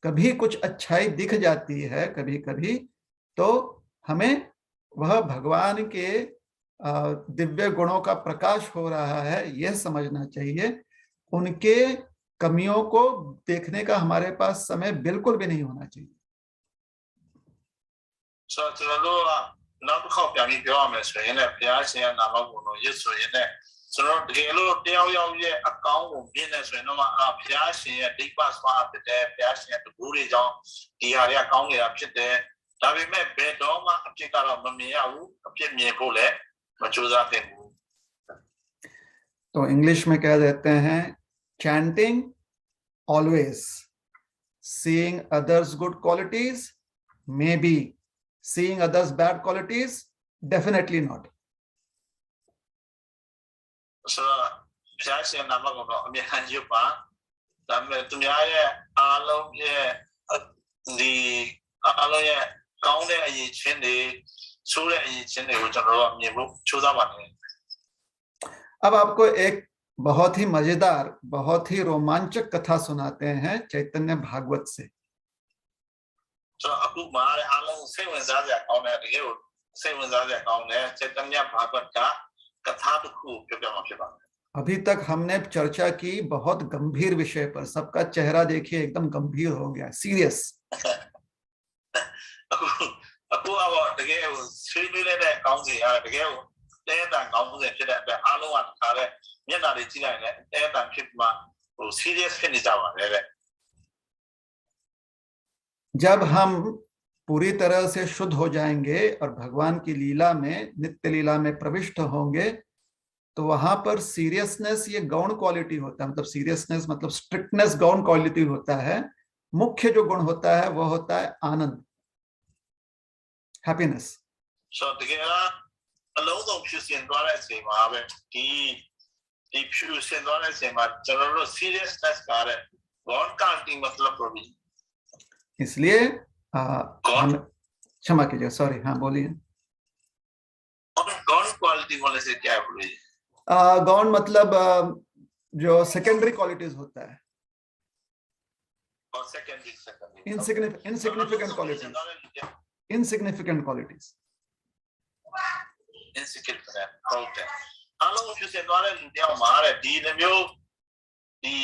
कभी कुछ अच्छाई दिख जाती है कभी कभी, तो हमें वह भगवान के दिव्य गुणों का प्रकाश हो रहा है यह समझना चाहिए। उनके कमियों को देखने का हमारे पास समय बिल्कुल भी नहीं होना चाहिए। तो इंग्लिश में कह देते हैं chanting always, seeing others good qualities, maybe, seeing others bad qualities, definitely not. अब आपको एक बहुत ही मजेदार, बहुत ही रोमांचक कथा सुनाते हैं चैतन्य भागवत से। अभी तक हमने चर्चा की बहुत गंभीर विषय पर, सबका चेहरा देखिए एकदम गंभीर हो गया, सीरियस। जब हम पूरी तरह से शुद्ध हो जाएंगे और भगवान की लीला में, नित्य लीला में प्रविष्ट होंगे, तो वहां पर सीरियसनेस ये गौण क्वालिटी होता है, मतलब सीरियसनेस मतलब स्ट्रिक्टनेस गौण क्वालिटी होता है। मुख्य जो गुण होता है वो होता है आनंद, हैप्पीनेस। ဒီဖြူစင်သွားတဲ့အချိန်မှာကျွန်တော်တို့ seriousness ကတဲ့ gone counting मतलब प्रॉब्लम इसलिए हम क्षमा कीजिए, सॉरी, हाँ बोलिए। और gone quality बोलने से क्या है बोलिए? गौण मतलब जो सेकेंडरी क्वालिटीज होता है, और secondary insignificant qualities, insignificant qualities. insignificant ဟုတ်တယ်အားလုံးဖြူစင်သွားတဲ့လူတယောက်မှာတဲ့ဒီလိုမျိုးဒီ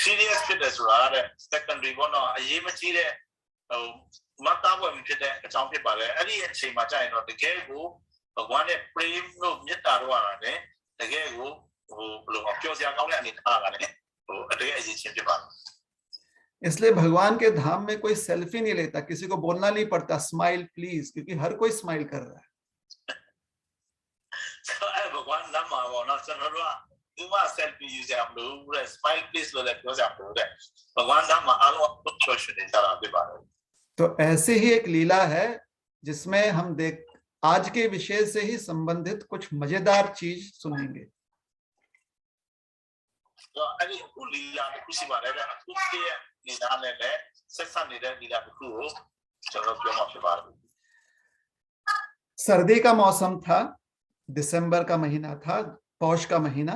serious ဖြစ်တယ်ဆိုတာတဲ့ secondary ဘောနော်အရေးမကြီးတဲ့ဟိုမတ်သားပွဲဖြစ်တဲ့အကြောင်းဖြစ်ပါတယ်အဲ့ဒီအချိန်မှာကြာရင်တော့တကယ်ကိုဘဂဝါနဲ့ prem လို့မေတ္တာတော့ရတယ်တကယ်ကိုဟိုဘယ်လိုပြောစရာကောင်းတဲ့အနေထားကလည်းဟိုအတကယ်အရေးချင်းဖြစ်ပါတယ် इसलिए भगवान के धाम में कोई सेल्फी नहीं लेता, किसी को बोलना नहीं पड़ता स्माइल प्लीज, क्योंकि हर कोई स्माइल कर रहा है। भगवान नाम आवना चनरवा दुमा सेल्फी यूज आप लोग स्माइल प्लीज लो लेट हो आप लोग भगवान नाम आलो कुछ क्वेश्चन नहीं चला आपके बारे में। तो ऐसे ही एक लीला है जिसमें हम देख आज के विषय से ही संबंधित कुछ मजेदार चीज सुनेंगे। तो अरे वो लीला कुछ ही बारे में कुछ के लीला ने सेक्शन ने लीला को चलो जो आपके बारे में। सर्दी का मौसम था, दिसंबर का महीना था, पौष का महीना।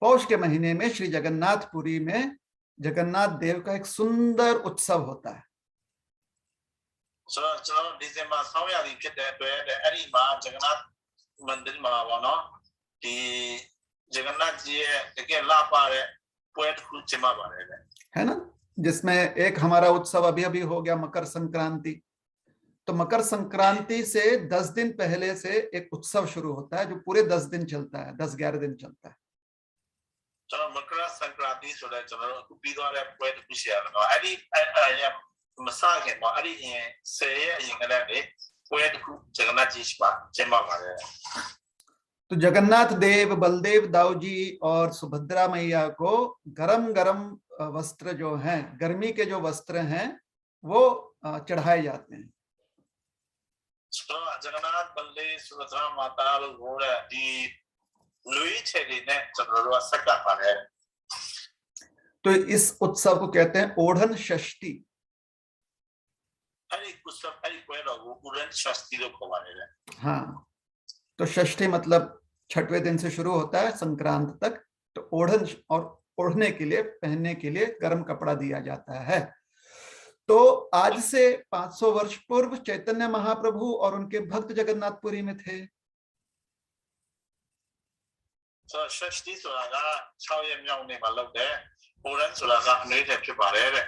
पौष के महीने में श्री जगन्नाथपुरी में जगन्नाथ देव का एक सुंदर उत्सव होता है। चलो दिसंबर सावया दी के अरी मां जगन्नाथ मंदिर में आवना कि जगन्नाथ जी के ला पारे पोएट कुछ जमा बारे है ना, जिसमें एक हमारा उत्सव अभी अभी हो गया मकर संक्रांति। तो मकर संक्रांति से 10 दिन पहले से एक उत्सव शुरू होता है जो पूरे 10 दिन चलता है, 10-11 दिन चलता है। चलो मकर संक्रांति सोले चलो बीद्वारे पोएट कुछ यार ना अरी मसाके मा अरी से ये इंगले पोएट कुछ जगन्नाथ जी जमा बारे तो जगन्नाथ देव, बलदेव दाऊ जी और सुभद्रा मैया को गरम गरम वस्त्र जो हैं, गर्मी के जो वस्त्र हैं वो चढ़ाए जाते हैं। जगन्नाथ बलदेव सुभद्रा माता घोड़ा दी लुई छेली ने चंद्रवा सका पारे। तो इस उत्सव को कहते हैं ओढ़न षष्ठी। अरे उत्सव अरे कोई लोग ओढ़न षष्ठी लोग कमाने रहे। हाँ, तो षष्ठी मतलब 6वें दिन से शुरू होता है संक्रांत तक। तो ओढ़न और ओढ़ने के लिए, पहनने के लिए गर्म कपड़ा दिया जाता है। तो आज से 500 वर्ष पूर्व चैतन्य महाप्रभु और उनके भक्त जगन्नाथपुरी में थे। तो षष्ठी सुरागा 6 ये म्याऊ ने मालूम है ओढ़न सुरागा नहीं थे के बारे में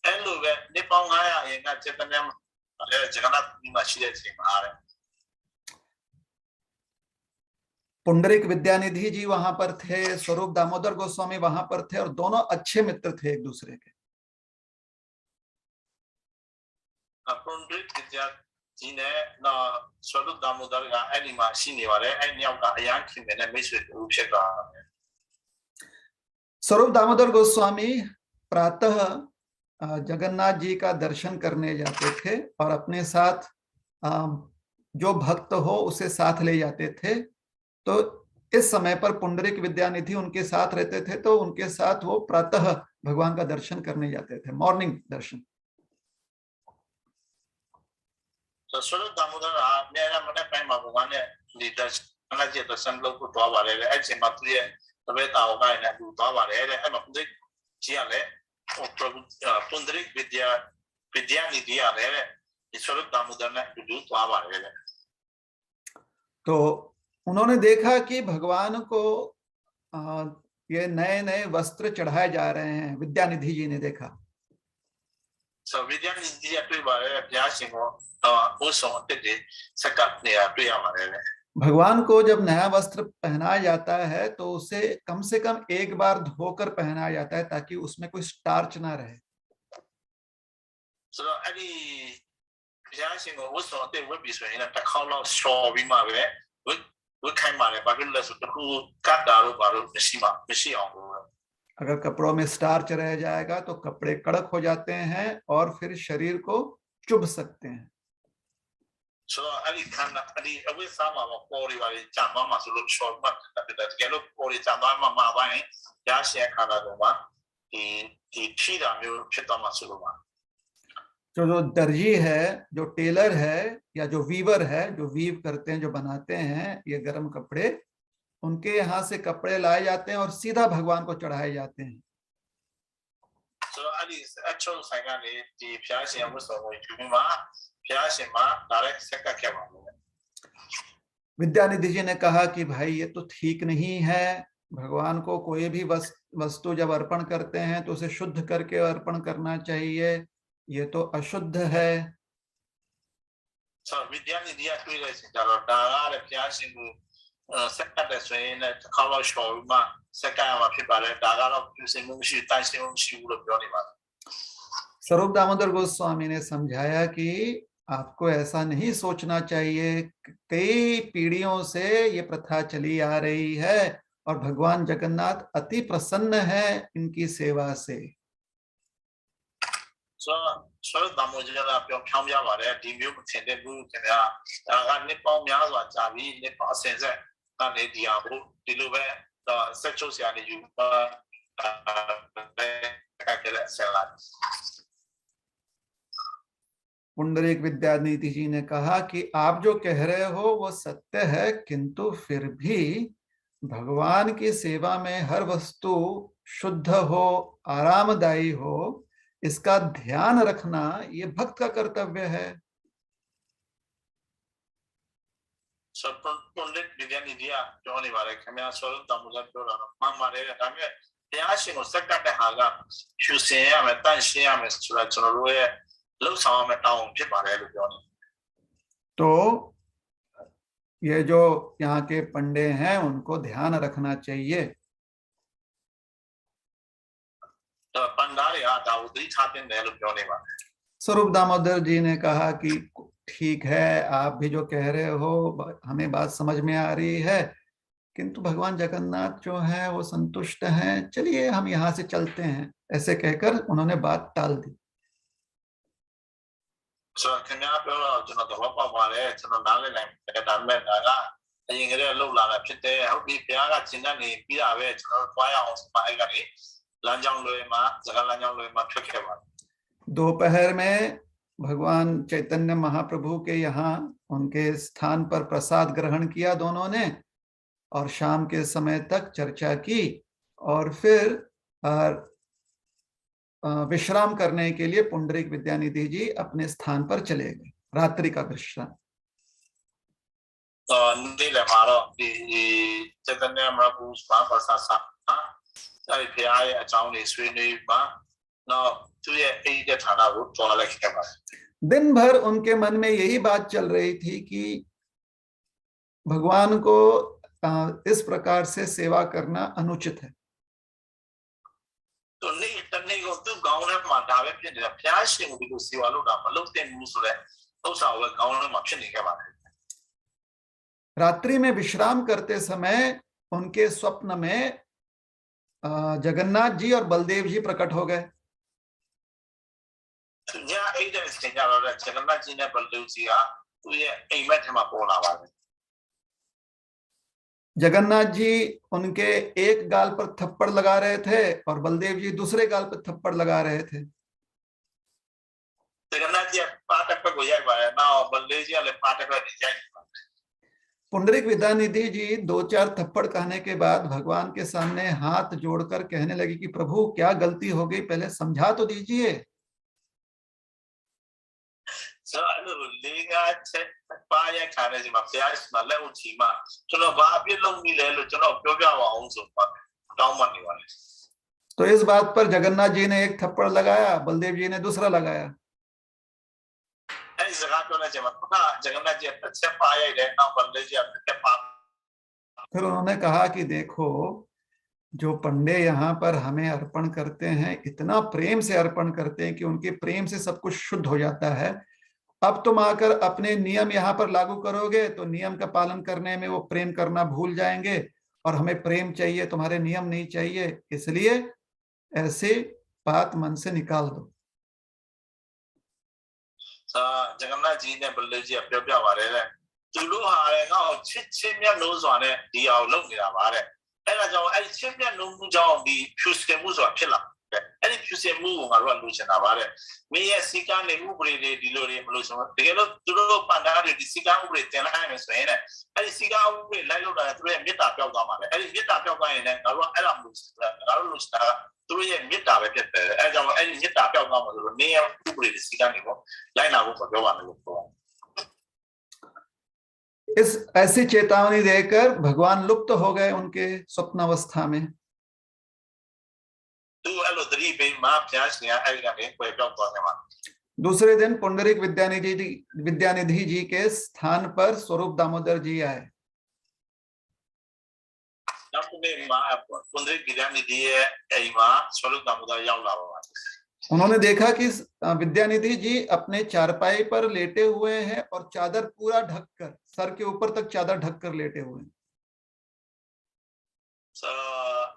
ऐन लोग ने पाऊंगा ये ना चैतन्य जगन्नाथपुरी में शिले से मारे। पुंडरीक विद्यानिधि जी वहां पर थे, स्वरूप दामोदर गोस्वामी वहां पर थे और दोनों अच्छे मित्र थे एक दूसरे के। पुंडरीक विद्यानिधि ने ना स्वरूप दामोदर का एनिमा सीने वाले एनियाव का अयान की मैंने मिश्रित रूप से कहा है। स्वरूप दामोदर गोस्वामी प्रातः जगन्नाथ जी का दर्शन करने जाते थे और अपने साथ जो भक्त हो उसे साथ ले जाते थे। तो इस समय पर पुंडरीक विद्यानिधि उनके साथ रहते थे, तो उनके साथ वो प्रातः भगवान का दर्शन करने जाते थे, मॉर्निंग दर्शन। तो स्वरूप दामोदर मेरा मन में प्रेम भगवान ने दर्शन के दर्शन लोग को तो वाले ऐसे मत ये तबे ताऊ का इन्हें तो वाले ऐसे पुंडरीक जी आले पुंडरीक विद्यानिधि आले स्वरूप दामोदर ने तो वाले। तो उन्होंने देखा कि भगवान को ये नए नए वस्त्र चढ़ाए जा रहे हैं। विद्यानिधि जी ने देखा। विद्यानिधि भगवान को जब नया वस्त्र पहनाया जाता है तो उसे कम से कम एक बार धोकर पहनाया जाता है ताकि उसमें कोई स्टार्च ना रहे। अगर कपड़ों में स्टार्च रह जाएगा तो कपड़े कड़क हो जाते हैं और फिर शरीर को चुभ सकते हैं। So Ali Khan Ali away sama ma pori wali chama ma solo short mat da kelo pori chama ma ba ni ya share khana do ma di thi da myo phit taw ma solo ma जो दर्जी है, जो Taylor है या जो Weaver है, जो weave करते हैं, जो बनाते हैं ये गर्म कपड़े, उनके यहाँ से कपड़े लाए जाते हैं और सीधा भगवान को चढ़ाए जाते हैं. So Ali actual sai ga ni di phya shin wa so wo ju ma phya shin ma direct sekka kya ba lo. Vidyanidhi जी ने कहा कि भाई ये तो ठीक नहीं है, भगवान को कोई भी वस्तु जब अर्पण करते हैं तो उसे शुद्ध करके अर्पण करना चाहिए, ये तो अशुद्ध है. So Vidyanidhi ya twi le sin da lo da ga le phya shin ko sekka de so yin ne takhaw lo shor ma sekka ya ma phit ba le da ga lo pyu sin mu shi tai sin mu shi lo pyo ni ba. स्वरूप दामोदर गोस्वामी ने समझाया कि आपको ऐसा नहीं सोचना चाहिए, कई पीढ़ियों से ये प्रथा चली आ रही है और भगवान जगन्नाथ अति प्रसन्न है इनकी सेवा से. So Damodaran la pyo phyaung ya ba le di myo mthin de bu khin ya da ga nit paung mya swa ja bi nit pa asin set ka ne di ya bu di lo be da set chou sia ni yu ba ka ke la sen la. Pundarik Vidyanidhi जी ने कहा कि आप जो कह रहे हो वो सत्य है, किंतु फिर भी भगवान की सेवा में हर वस्तु शुद्ध हो, आरामदायी हो, इसका ध्यान रखना ये भक्त का कर्तव्य है. So Pundik Vidyanidhi ya pyo ni ba le khamya Swarup Damodaran pyo la ma ma le da me bhaya shin ko sekka de ha ga phyu sin ya me tan shin ya me so la chono lo ye lau sama me taung phit ba le lo pyo ni. तो ये जो यहाँ के पंडे हैं उनको ध्यान रखना चाहिए. तो पंडारी आ da udri tha tin de lo pyo ni ba. स्वरूप दामोदर जी ने कहा कि ठीक है, आप भी जो कह रहे हो हमें बात समझ में आ रही है, किंतु भगवान जगन्नाथ जो है वो संतुष्ट हैं, चलिए हम यहाँ से चलते हैं. ऐसे कहकर उन्होंने बात टाल दी. So khamya pyo la chono tawa pa ba le chono na le lai da me da ga ayin ge lo la la phit de hot bi bhya ga chin na ni pi da be chono twa ya aung pa ai ga ni lan jang loe ma jaga lan jang loe ma phit ke ba. दोपहर में भगवान चैतन्य महाप्रभु के यहाँ उनके स्थान पर प्रसाद ग्रहण किया दोनों ने, और शाम के समय तक चर्चा की और फिर विश्राम करने के लिए पुंडरीक विद्यानिधि जी अपने स्थान पर चले गए, रात्रि का विश्राम. Ni le ma lo di Chaitanya Mahaprabhu ma prasad sa ha ai phya ye a chaung ni swai nui ma no tu ye ai de thana ko twa le ke ba. दिन भर उनके मन में यही बात चल रही थी कि भगवान को इस प्रकार से सेवा करना अनुचित है. तो नहीं तन्ने को तो गांव में मा da be phit ni da phya shin ko di lo sewa lo da ma lo tin mu so le usa ko गांव में मा phit ni ke ba. रात्रि में विश्राम करते समय उनके स्वप्न में जगन्नाथ जी और बलदेव जी प्रकट हो गए. या ai de sin ja lo le Jagannath ji ne Baldev ji ga tu ye ai met ma paw la ba le. Jagannath ji उनके एक गाल पर थप्पड़ लगा रहे थे और बलदेव जी दूसरे गाल पर थप्पड़ लगा रहे थे. Jagannath ji patak pa ko yai ba le na Baldev ji le patak pa ni jai. Pundarik Vidyanidhi जी 2-4 थप्पड़ कहने के बाद भगवान के सामने हाथ जोड़कर कहने लगे कि प्रभु क्या गलती हो गई, पहले समझा तो दीजिए. So lo le ga che pa ya kha ne ji ma phya ma le u chi ma chono ba apit long ni le lo chono pyo pya wa aung so ma taung ma ni wa le. तो इस बात पर जगन्नाथ जी ने एक थप्पड़ लगाया, बलदेव जी ने दूसरा लगाया. ai zaga pyo ne che ma na Jagannath ji che pa ya de na Baldev ji apit ke pa. फिर उन्होंने कहा कि देखो, जो पंडे यहाँ पर हमें अर्पण करते हैं, इतना प्रेम से अर्पण करते हैं कि उनके प्रेम से सब कुछ शुद्ध हो जाता है. अब तुम आकर अपने नियम यहाँ पर लागू करोगे तो नियम का पालन करने में वो प्रेम करना भूल जाएंगे, और हमें प्रेम चाहिए, तुम्हारे नियम नहीं चाहिए, इसलिए ऐसे बात मन से निकाल दो. जगन्नाथ जी ने बल्लभ जी अपने अपने हमारे रहे तू लोग हारे ना और छिट में नो ज़ाने दिया और लोग गिरा हमारे ऐसा जाओ ऐसे छिट में नो मुझाओ भी फ्यूज के मुझाओ फिला ऐसे फ्यूज के मुझ हमारे वालों से ना हमारे मैं ये सिक्का ने ऊपरी ले दिलोरी मलो समझ देखो तू लोग पंडारे दी सिक्का ऊपरी तेना है में सोए ना ऐसे सिक्का ऊपरी लाइट लो ना तो ये मिटा प्याउ का हमारे ऐसे मिटा प्याउ का ये ना गारो ऐला मुझ तो ये मिटा पे पे ऐसा जाओ ऐसे मिटा प्याउ का हमारे नहीं है ऊपरी दी सिक्का नहीं वो लाइन आपको पकड़ो वाले लोग इस ऐसी चेतावनी देकर भगवान लुप्त हो गए उनके स्वप्नावस्था में। दूसरे दिन पुंडरीक विद्यानिधि जी के स्थान पर स्वरूप दामोदर जी आए। उन्होंने देखा कि विद्यानिधि जी अपने चारपाई पर लेटे हुए हैं और चादर पूरा ढककर, सर के ऊपर तक चादर ढककर लेटे हुए हैं।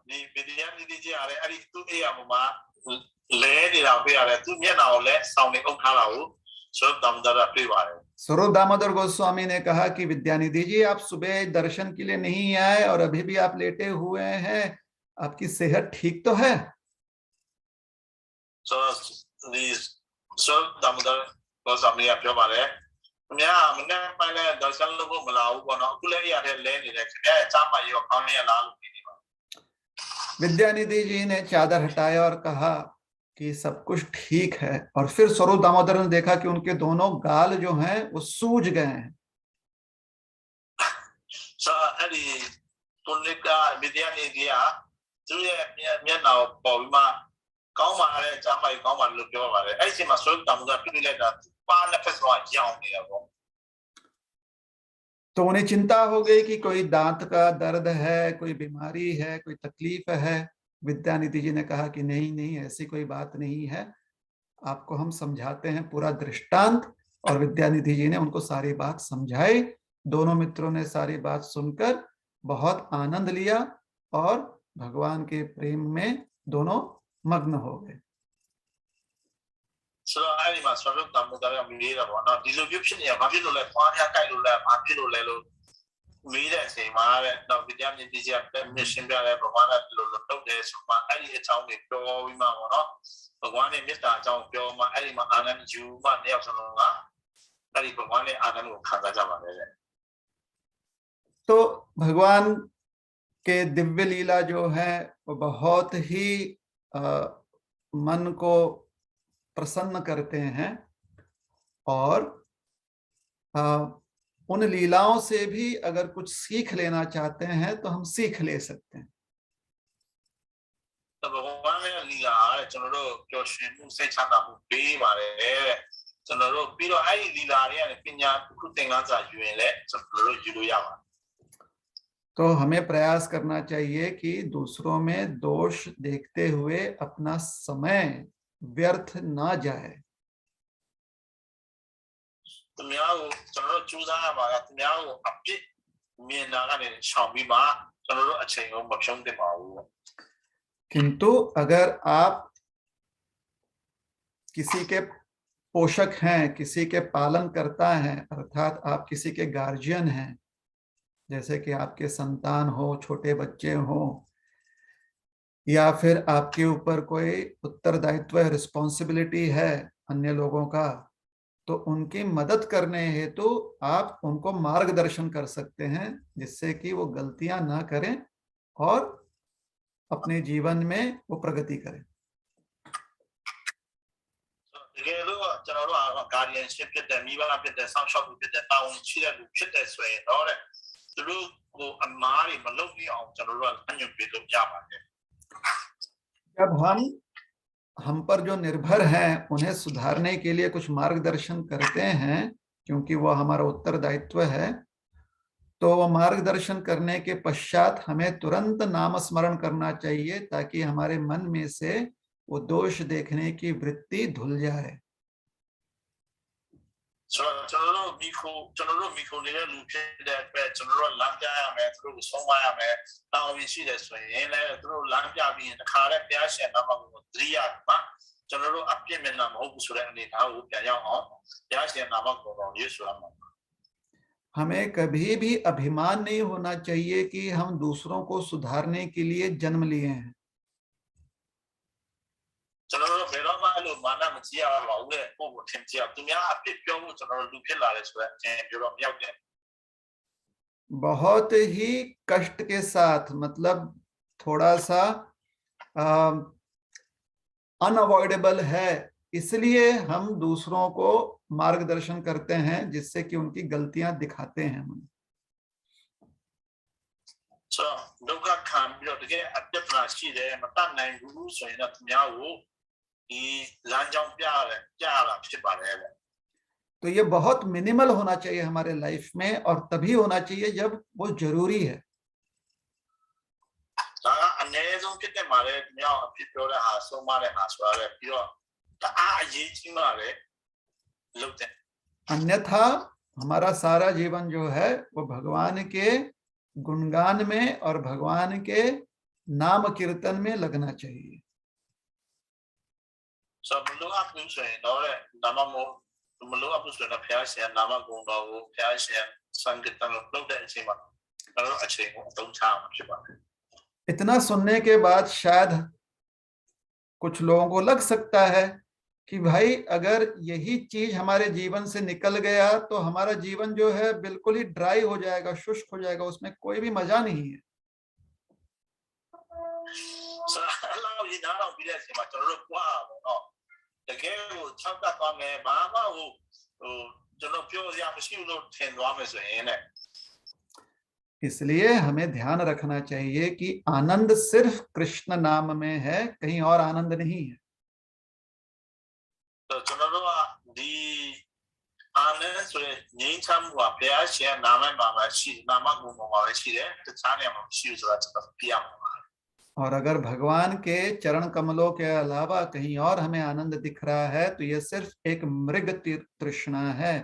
विद्यानिधि जी आ रहे अरे तू ये अम्मा ले नहीं रहा भी आ रहे तू ये ना हो ले सामने को खड़ा हो स्वरूप दामोदर अपने बारे स्वरूप दामोदर गोस्वामी ने कहा कि विद्यानिधि जी आप सुबह दर्शन के लिए नहीं आए और अभी भी आप लेटे हुए हैं, आपकी सेहत ठीक तो है? स्वरूप दामोदर गोस्वामी अपने बारे मैंने पहले दर्शन लोगों बुलाऊं बना कुले यार ले नहीं रखे चापा ये खाने लाल विद्यानिधि जी ने चादर हटाया और कहा कि सब कुछ ठीक है, और फिर स्वरूप दामोदर ने देखा कि उनके दोनों गाल जो हैं वो सूज गए हैं। तो उन्हें चिंता हो गई कि कोई दांत का दर्द है, कोई बीमारी है, कोई तकलीफ है। विद्यानिधि जी ने कहा कि नहीं नहीं, ऐसी कोई बात नहीं है, आपको हम समझाते हैं पूरा दृष्टांत। और विद्यानिधि जी ने उनको सारी बात समझाई। दोनों मित्रों ने सारी बात सुनकर बहुत आनंद लिया और भगवान के प्रेम में दोनों मग्न हो गए। भगवान ने मिस्टर जाऊं प्यो मा ऐली मा आनंद जू मा ने आप सुनूंगा ऐली भगवान ने आनंद को खाता जा मारे तो भगवान के दिव्य लीला जो है वो बहुत ही मन को प्रसन्न करते हैं, और उन लीलाओं से भी अगर कुछ सीख लेना चाहते हैं तो हम सीख ले सकते हैं। तो भगवान ने लीला है चलो क्यों शिव से छाना मुझे मारे चलो बिरो आई लीला रे ने पिन्या कुछ तेंगा जा जुए ले चलो जुलो यावा। तो हमें प्रयास करना चाहिए कि दूसरों में दोष देखते हुए अपना समय व्यर्थ ना जाए। तुम याओ चलो चूजा हमारा तुम याओ अपने में नागा ने शामी माँ चलो अच्छे हो बख्शों दे माओ। किंतु अगर आप किसी के पोषक हैं, किसी के पालन करता हैं, अर्थात आप किसी के गार्जियन हैं, जैसे कि आपके संतान हो, छोटे बच्चे हो, या फिर आपके ऊपर कोई उत्तरदायित्व, रिस्पॉन्सिबिलिटी है अन्य लोगों का, तो उनकी मदद करने हेतु आप उनको मार्गदर्शन कर सकते हैं, जिससे कि वो गलतियां ना करें और अपने जीवन में वो प्रगति करें। जब हम पर जो निर्भर हैं उन्हें सुधारने के लिए कुछ मार्गदर्शन करते हैं, क्योंकि वो हमारा उत्तरदायित्व है, तो वो मार्गदर्शन करने के पश्चात हमें तुरंत नाम स्मरण करना चाहिए, ताकि हमारे मन में से वो दोष देखने की वृत्ति धुल जाए। ကျွန်တော်တို့အပြစ်မျက်နှာမဟုတ်ဘူးဆိုတဲ့အနေအထားကိုပြန်ရောက်အောင်ဘုရားရှင်နာမကိုတော်ရွေးဆိုရမှာ हमें कभी भी अभिमान नहीं होना चाहिए कि हम दूसरों को सुधारने के लिए जन्म लिए हैं। ကျွန်တော်တို့ဘယ်တော့မှအဲ့လိုမာနမကြီးရပါဘူးတဲ့ကိုယ့်ကိုထင်ကြီးအောင်သူများအပြစ်ပြောဖို့ကျွန်တော်တို့လူဖြစ်လာတယ်ဆိုတော့အင်းပြောတော့မရောက်တဲ့ बहुत ही कष्ट के साथ, मतलब थोड़ा सा अनअवॉइडेबल है, इसलिए हम दूसरों को मार्गदर्शन करते हैं जिससे कि उनकी गलतियां दिखाते हैं हम। so ဒုက္ခခံပြီးတော့တကယ်အပြစ်နာရှိတယ်မတတ်နိုင်ဘူးဆိုရင်တော့သူများကိုဒီလမ်းကြောင်းပြရတယ်ပြရတာဖြစ်ပါတယ် तो ये बहुत मिनिमल होना चाहिए हमारे लाइफ में, और तभी होना चाहिए जब वो जरूरी है। ဒါကအနည်းဆုံးဖြစ်တဲ့မှာလေမြောက်အဖြစ်ပြောတဲ့ဟာဆုံးမတဲ့ဟာဆိုတာလေပြီးတော့တအားအရေးကြီးမှလည်းလုပ်တဲ့ अन्यथा हमारा सारा जीवन जो है वो भगवान के गुणगान में और भगवान के नाम कीर्तन में लगना चाहिए। ဆိုမလို့အပ်လို့ဆိုရင်တော့ဒါမှမဟုတ်မလို့အပ်လို့ဆိုရင်ဘုရားရှင်နာမဂုဏ်တော်ကိုဘုရားရှင်စံကိတ္တလို့လုပ်တဲ့အချိန်မှာကျွန်တော်အချိန်ကိုအသုံးချအောင်ဖြစ်ပါတယ် इतना सुनने के बाद शायद कुछ लोगों को लग सकता है कि भाई अगर यही चीज हमारे जीवन से निकल गया तो हमारा जीवन जो है बिल्कुल ही ड्राई हो जाएगा, शुष्क हो जाएगा, उसमें कोई भी मजा नहीं है। ဆိုတော့ဒီနာတော့ပြီးတဲ့အချိန်မှာကျွန်တော်တို့ကြွားအောင်တော့တကယ်ကို၆တက်သွားမယ်ဘာမှဟိုကျွန်တော်ပြောရမရှိဘူးလို့ထင်သွားမယ်ဆိုရင်လည်း इसलिए हमें ध्यान रखना चाहिए कि आनंद सिर्फ कृष्ण नाम में है, कहीं और आनंद नहीं है। ကျွန်တော်တို့ကဒီအာနန္ဒဆိုတဲ့ငြိမ်းချမ်းမှုကဘုရားရှင်နာမမှာပဲရှိနာမဂုဏ်မှာပဲရှိတယ်တခြားနေရာမှာမရှိဘူးဆိုတာကျွန်တော်ပြရမှာပါ और अगर भगवान के चरण कमलों के अलावा कहीं और हमें आनंद दिख रहा है तो ये सिर्फ एक मृग तृष्णा है,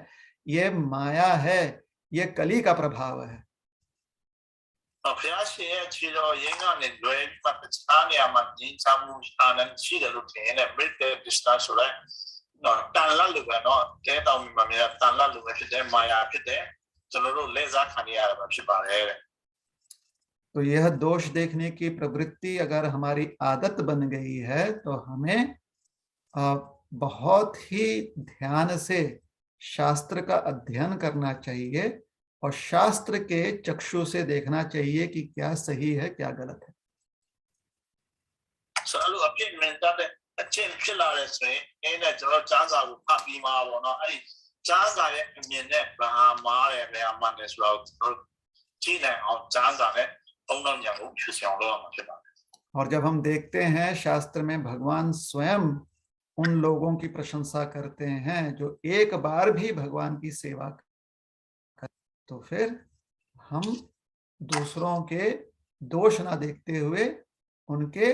ये माया है, ये कली का प्रभाव है। ဘုရားရှင်ရဲ့ခြေတော်ရင်းကနေလွယ်ပြီးမှတခြားနေရာမှာငြိမ်းချမ်းမှုအာနန္ဒရှိတယ်လို့ထင်တယ် Mrit Krishna ဆိုတဲ့နော်တန်လတ်လိုပဲနော်ကဲတောင်မှာမြဲတန်လတ်လိုပဲဖြစ်တယ်မာယာဖြစ်တယ်ကျွန်တော်တို့လက်စားခံရတာပဲဖြစ်ပါတယ်တဲ့ तो यह दोष देखने की प्रवृत्ति अगर हमारी आदत बन गई है तो हमें बहुत ही ध्यान से शास्त्र का अध्ययन करना चाहिए और शास्त्र के चक्षु से देखना चाहिए कि क्या सही है क्या गलत है। ဆိုတော့အပြည့်မြင်တဲ့အချင်းဖြစ်လာတဲ့ဆိုရင်အင်းနဲ့ကျွန်တော်ကျမ်းစာကိုဖတ်ပြီးမှာပေါ့နော်အဲ့ဒီကျမ်းစာရဲ့အမြင်နဲ့ဘာမှားတယ်ဘယ်အမှန်လဲဆိုတော့ကျွန်တော်ကြည့်နိုင်အောင်ကျမ်းစာနဲ့အောင်ဉာဏ်ကိုဖြစ်ဆောင်လို့ရမှာဖြစ်ပါတယ် और जब हम देखते हैं शास्त्र में भगवान स्वयं उन लोगों की प्रशंसा करते हैं जो एक बार भी भगवान की सेवा करते, तो फिर हम दूसरों के दोष ना देखते हुए उनके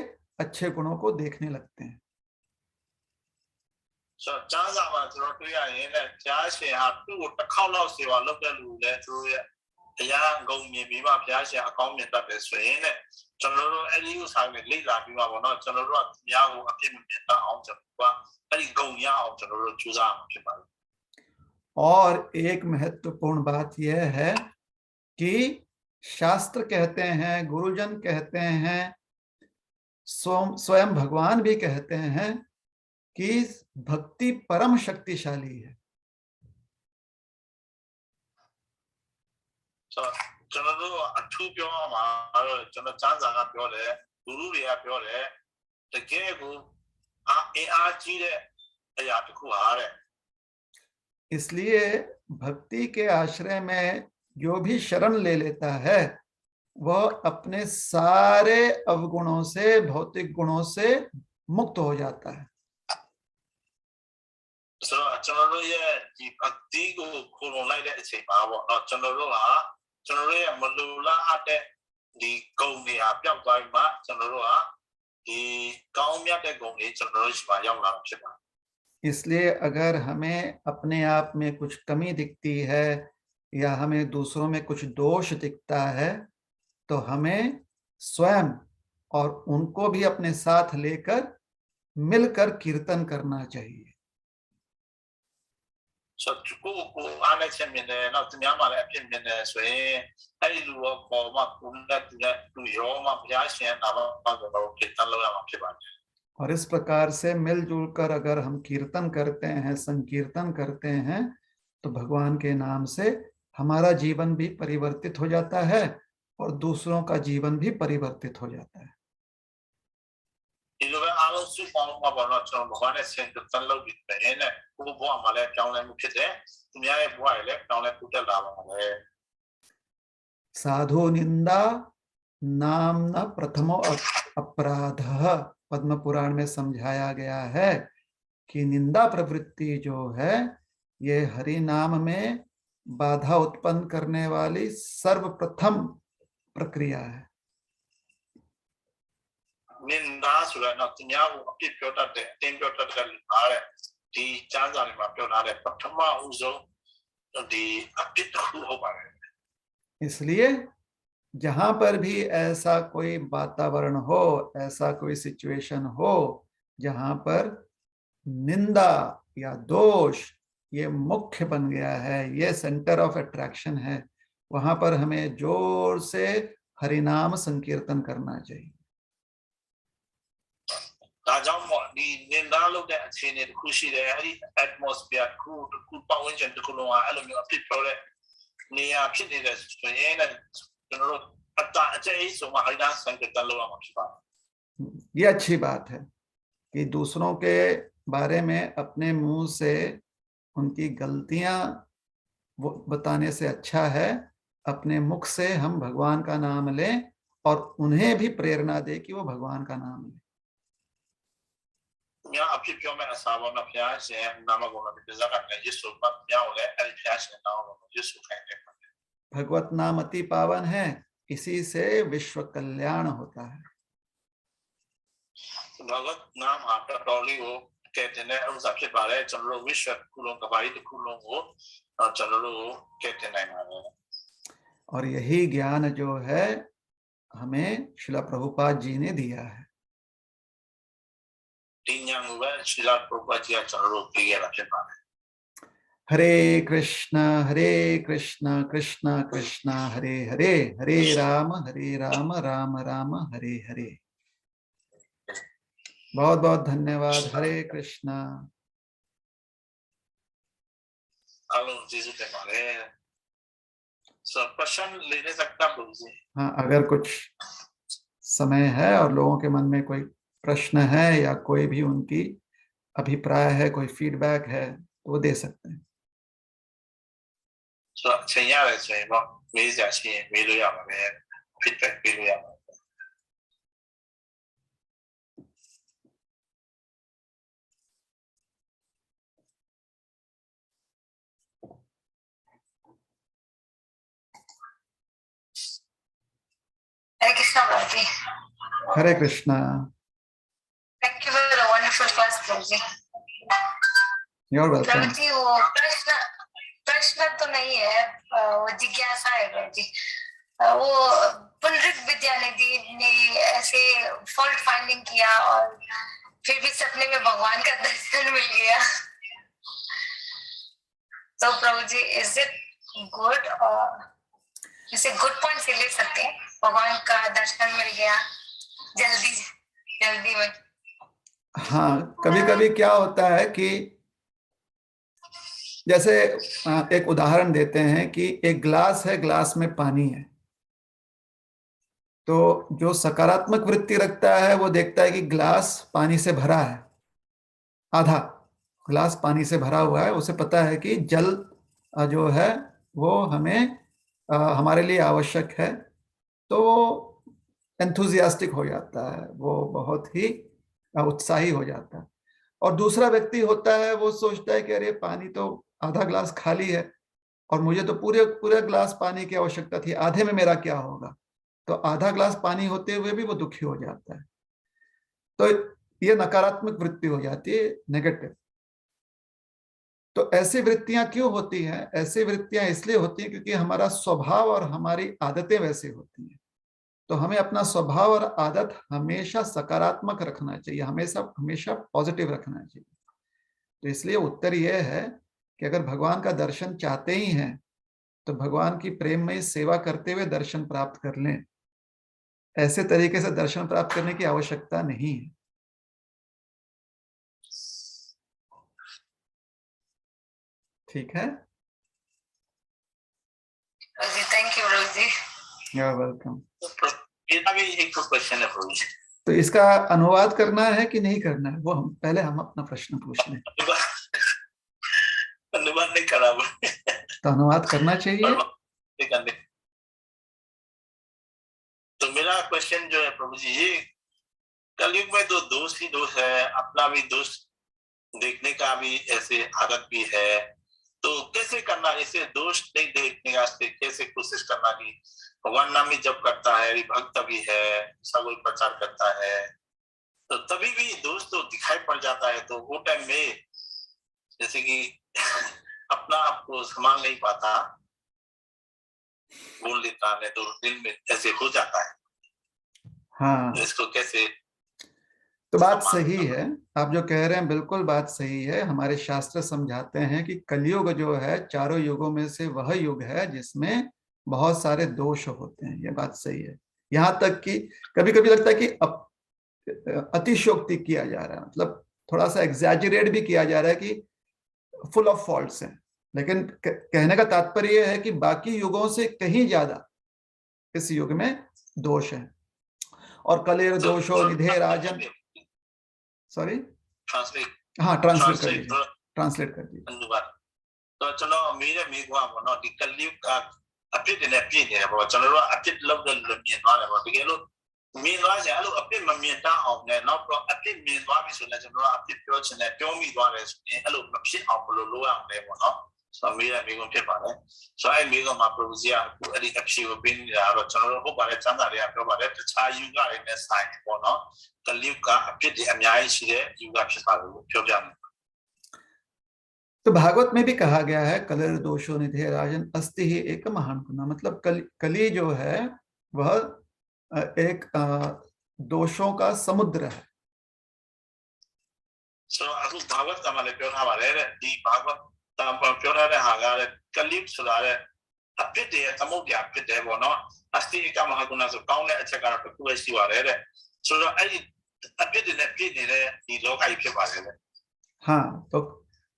अच्छे गुणों को देखने लगते हैं। ဆိုတော့ကျမ်းစာမှာကျွန်တော်တွေ့ရရင်လည်းကြားရှင်ဟာသူ့ကိုတစ်ခေါက်လောက်စေပါလုပ်တဲ့လူလည်းသူတို့ရဲ့တရားဂုဏ်မြင်ပြီးမှဘုရားရှင်အကောင်းမြင်တတ်တယ်ဆိုရင်လည်းကျွန်တော်တို့အဲ့ဒီဥစ္စာနဲ့လေ့လာပြီးမှပေါ့နော်ကျွန်တော်တို့ကတရားကိုအပြည့်မမြင်တတ်အောင်ကျွန်တော်ကအဲ့ဒီဂုဏ်ရအောင်ကျွန်တော်တို့ကြိုးစားအောင်ဖြစ်ပါတယ် और एक महत्वपूर्ण बात यह है कि शास्त्र कहते हैं, गुरुजन कहते हैं, स्वयं भगवान भी कहते हैं कि भक्ति परम शक्तिशाली है। ကျွန်တော်တို့အထူးပြောမှာတော့ကျွန်တော်ကျမ်းစာကပြောတယ်လူလူတွေကပြောတယ်တကယ်ကိုအားကြီးတဲ့အရာတစ်ခုဟာတဲ့ इसलिए भक्ति के आश्रय में जो भी शरण ले लेता है वह अपने सारे अवगुणों से, भौतिक गुणों से मुक्त हो जाता है। ဆိုတော့ကျွန်တော်တို့ရဲ့ဒီအတိကိုခိုးလုံလိုက်တဲ့အချိန်မှာပေါ့နော်ကျွန်တော်တို့ရဲ့မလူလားအပ်တဲ့ဒီဂုဏ်တွေဟာပျောက်သွားပြီးမှကျွန်တော်တို့ဟာဒီကောင်းမြတ်တဲ့ဂုဏ်တွေကျွန်တော်တို့ရှိမှရောက်လာမှာဖြစ်ပါတယ် इसलिए अगर हमें अपने आप में कुछ कमी दिखती है या हमें दूसरों में कुछ दोष दिखता है तो हमें स्वयं और उनको भी अपने साथ लेकर मिलकर कीर्तन करना चाहिए। ဆိုတော့ကိုအားနဲ့ချက်မြင်တယ်နောက်သူများမှလည်းအဖြစ်မြင်တယ်ဆိုရင်အဲ့ဒီလူရောပေါ်မှာကိုနဲ့သူရောမှဘုရားရှင်နာမတော်ကိုကိတ္တလောက်ရမှာဖြစ်ပါတယ် और इस प्रकार से मिलजुल कर अगर हम कीर्तन करते हैं, संकीर्तन करते हैं, तो भगवान के नाम से हमारा जीवन भी परिवर्तित हो जाता है और दूसरों का जीवन भी परिवर्तित हो जाता है। ဒီလိုပဲအားလုံးစုပေါင်းမှာပေါ့နော်ကျွန်တော်ဘဝနဲ့ဆင်တန်လုပ်ပြီးပဲနဲ့ကိုဘဝမှာလည်းကြောင်းလဲမှုဖြစ်တယ်သူများရဲ့ဘဝတွေလည်းကြောင်းလဲတိုးတက်လာပါမယ် साधु निंदा नामना प्रथमो अपराधः, पद्म पुराण में समझाया गया है कि निंदा प्रवृत्ति जो है ये हरि नाम में बाधा उत्पन्न करने वाली सर्वप्रथम प्रक्रिया है। နင်ဒါဆိုတော့သူများကိုအပြစ်ပြောတတ်တယ်အတင်းပြောတတ်တယ်လို့ပြောတယ်ဒီကျမ်းစာတွေမှာပြောထားတဲ့ပထမဦးဆုံးဒီအပြစ်တစ်ခုဟုတ်ပါတယ် इसलिए जहां पर भी ऐसा कोई वातावरण हो, ऐसा कोई सिचुएशन हो जहां पर निंदा या दोष ये मुख्य बन गया है, ये सेंटर ऑफ अट्रैक्शन है, वहां पर हमें जोर से हरिनाम संकीर्तन करना चाहिए। ဒါကြောင့်မို့ဒီနင်ဒါလုပ်တဲ့အခြေအနေတစ်ခုရှိတယ်အဲ့ဒီ atmosphere တစ်ခုပတ်ဝန်းကျင်တစ်ခုလုံးကအဲ့လိုမျိုးအဖြစ်ပြောတဲ့နေရာဖြစ်နေတဲ့ဆိုရင်လည်းကျွန်တော်တို့အတအကျိဆိုမှဟိုင်းဒါစံကတလို့ရမှာဖြစ်ပါတယ် ये अच्छी बात है कि दूसरों के बारे में अपने मुंह से उनकी गलतियां बताने से अच्छा है अपने मुख से हम भगवान का नाम लें और उन्हें भी प्रेरणा दे कि वो भगवान का नाम लें। များအဖြစ်ပြောမဲ့အစာပေါ်မှာဘုရားရှင်နာမကိုလည်းပြဇာတ်နဲ့ယေရှုပတ်များကိုလည်းအဲ့ဒီဘုရားရှင်နာမကိုယေရှုခိုင်းတယ် भगवत नाम अति पावन है, इसी से विश्व कल्याण होता है। भगवत नाम आपका टॉली हो कहते हैं उस आपके बारे चलो विश्व कुलों का बारी तो कुलों को चलो कहते हैं मारे और यही ज्ञान जो है हमें श्रील प्रभुपाद जी ने दिया है। श्रील प्रभुपाद जी चलो हरे कृष्णा कृष्णा कृष्णा हरे हरे, हरे राम राम राम हरे हरे। बहुत बहुत धन्यवाद। हरे कृष्णा। प्रश्न लेने सकता प्रभु जी? हाँ, अगर कुछ समय है और लोगों के मन में कोई प्रश्न है या कोई भी उनकी अभिप्राय है, कोई फीडबैक है तो वो दे सकते हैं। ဆိုတော့ချိန်ရတယ်ဆိုရင်တော့မေးစရာရှိရင်မေးလို့ရပါမယ် feedback ပေးလို့ရပါမယ် Hare Krishna Prabhuji. Hare Krishna. Thank you for the wonderful class, Prabhuji. You're welcome. Prabhuji, वो प्रश्न तो नहीं है, वो जिज्ञासा है प्रभुजी। वो पुनरुक विद्यानिधि ने ऐसे फॉल्ट फाइंडिंग किया और फिर भी सपने में भगवान का दर्शन मिल गया। तो प्रभुजी, इज इट गुड और इसे गुड पॉइंट से ले सकते हैं? भगवान का दर्शन मिल गया जल्दी में। हाँ, कभी कभी क्या होता है कि जैसे एक उदाहरण देते हैं कि एक ग्लास है, ग्लास में पानी है, तो जो सकारात्मक वृत्ति रखता है वो देखता है कि ग्लास पानी से भरा है, आधा ग्लास पानी से भरा हुआ है, उसे पता है कि जल जो है वो हमें हमारे लिए आवश्यक है, तो एंथुजियास्टिक हो जाता है, वो बहुत ही उत्साही हो जाता है। और दूसरा व्यक्ति होता है वो सोचता है कि अरे पानी तो आधा ग्लास खाली है और मुझे तो पूरे ग्लास पानी की आवश्यकता थी, आधे में मेरा क्या होगा, तो आधा ग्लास पानी होते हुए भी वो दुखी हो जाता है। तो ये नकारात्मक वृत्ति हो जाती है, नेगेटिव। तो ऐसी वृत्तियां क्यों होती हैं? ऐसी वृत्तियां इसलिए होती हैं क्योंकि हमारा स्वभाव और हमारी आदतें वैसी होती हैं। तो हमें अपना स्वभाव और आदत हमेशा सकारात्मक रखना चाहिए, हमेशा हमेशा पॉजिटिव रखना चाहिए। तो इसलिए उत्तर यह है कि अगर भगवान का दर्शन चाहते ही हैं तो भगवान की प्रेममय सेवा करते हुए दर्शन प्राप्त कर लें। ऐसे तरीके से दर्शन प्राप्त करने की आवश्यकता नहीं है। ठीक है, thank you Prabhu ji. You are welcome. मेरा भी एक क्वेश्चन है प्रभु जी। तो इसका अनुवाद करना है कि नहीं करना है, वो हम पहले अपना प्रश्न पूछ लें। अनुवाद नहीं करा तो अनुवाद करना चाहिए। तो मेरा क्वेश्चन जो है प्रभु जी, ये कलयुग में तो दोष ही दोष है, अपना भी दोष देखने का भी ऐसे आदत भी है, तो कैसे करना, इसे दोष नहीं देखने का कैसे कोशिश करना कि भगवान नाम ही जप करता है, भक्त भी है, सब प्रचार करता है, तो तभी भी दोष तो दिखाई पड़ जाता है। तो वो टाइम में जैसे कि अपना आप को संभाल नहीं पाता, बोल देता है तो दिल में ऐसे हो जाता है। हाँ, तो इसको कैसे? तो बात सही है, आप जो कह रहे हैं बिल्कुल बात सही है। हमारे शास्त्र समझाते हैं कि कलयुग जो है चारों युगों में से वह युग है जिसमें बहुत सारे दोष होते हैं, ये बात सही है। यहाँ तक कि कभी कभी लगता है कि अतिशयोक्ति किया जा रहा है, मतलब थोड़ा सा एग्जैजरेट भी किया जा रहा है कि फुल ऑफ फॉल्ट्स हैं, लेकिन कहने का तात्पर्य है कि बाकी युगों से कहीं ज्यादा इस युग में दोष है। और कलेर दोषो निधे राजन, सॉरी हाँ ट्रांसलेट कर दीजिए, ट्रांसलेट कर दीजिए। धन्यवाद। तो चलो मेरे मेघवा बनो कि कलयुग का अपडेट ने अपडेट है, वो चलो अपडेट लव द लमियन वाला वो बिगे लो मेनवा से आलो अपडेट ममियता आओ ने ना तो अपडेट मेनवा भी सुना चलो अपडेट प्यो चने प्यो मी द्वारा सुने हेलो मक्षी आओ लो आओ ने वो ना सो मेरा मेघों के बारे सो आई मेघों मा प्रभु जी आ अली अच्छी वो बिन यार चलो हो बारे चंदा रे प्यो बारे तो छा युगा रे ने साइन वो ना कलयुग का अपडेट अन्याय से युगा के साथ प्यो जान। तो भागवत में भी कहा गया है कलर दोषो निधे राजन अस्ति ही एक महान गुना, मतलब कली जो है वह एक दोषों का समुद्र है। So aku भागवत हमारे प्योर हमारे रे दी भागवत तम प्योर रे हागारे कलयुग सुधारे अपडेट है तमो क्या अपडेट है वो ना अस्ति एक महागुना से कौन है अच्छा कारण तो कोई सी वाले रे so आई अपडेट ने दी लोग आई के बारे में। हाँ, तो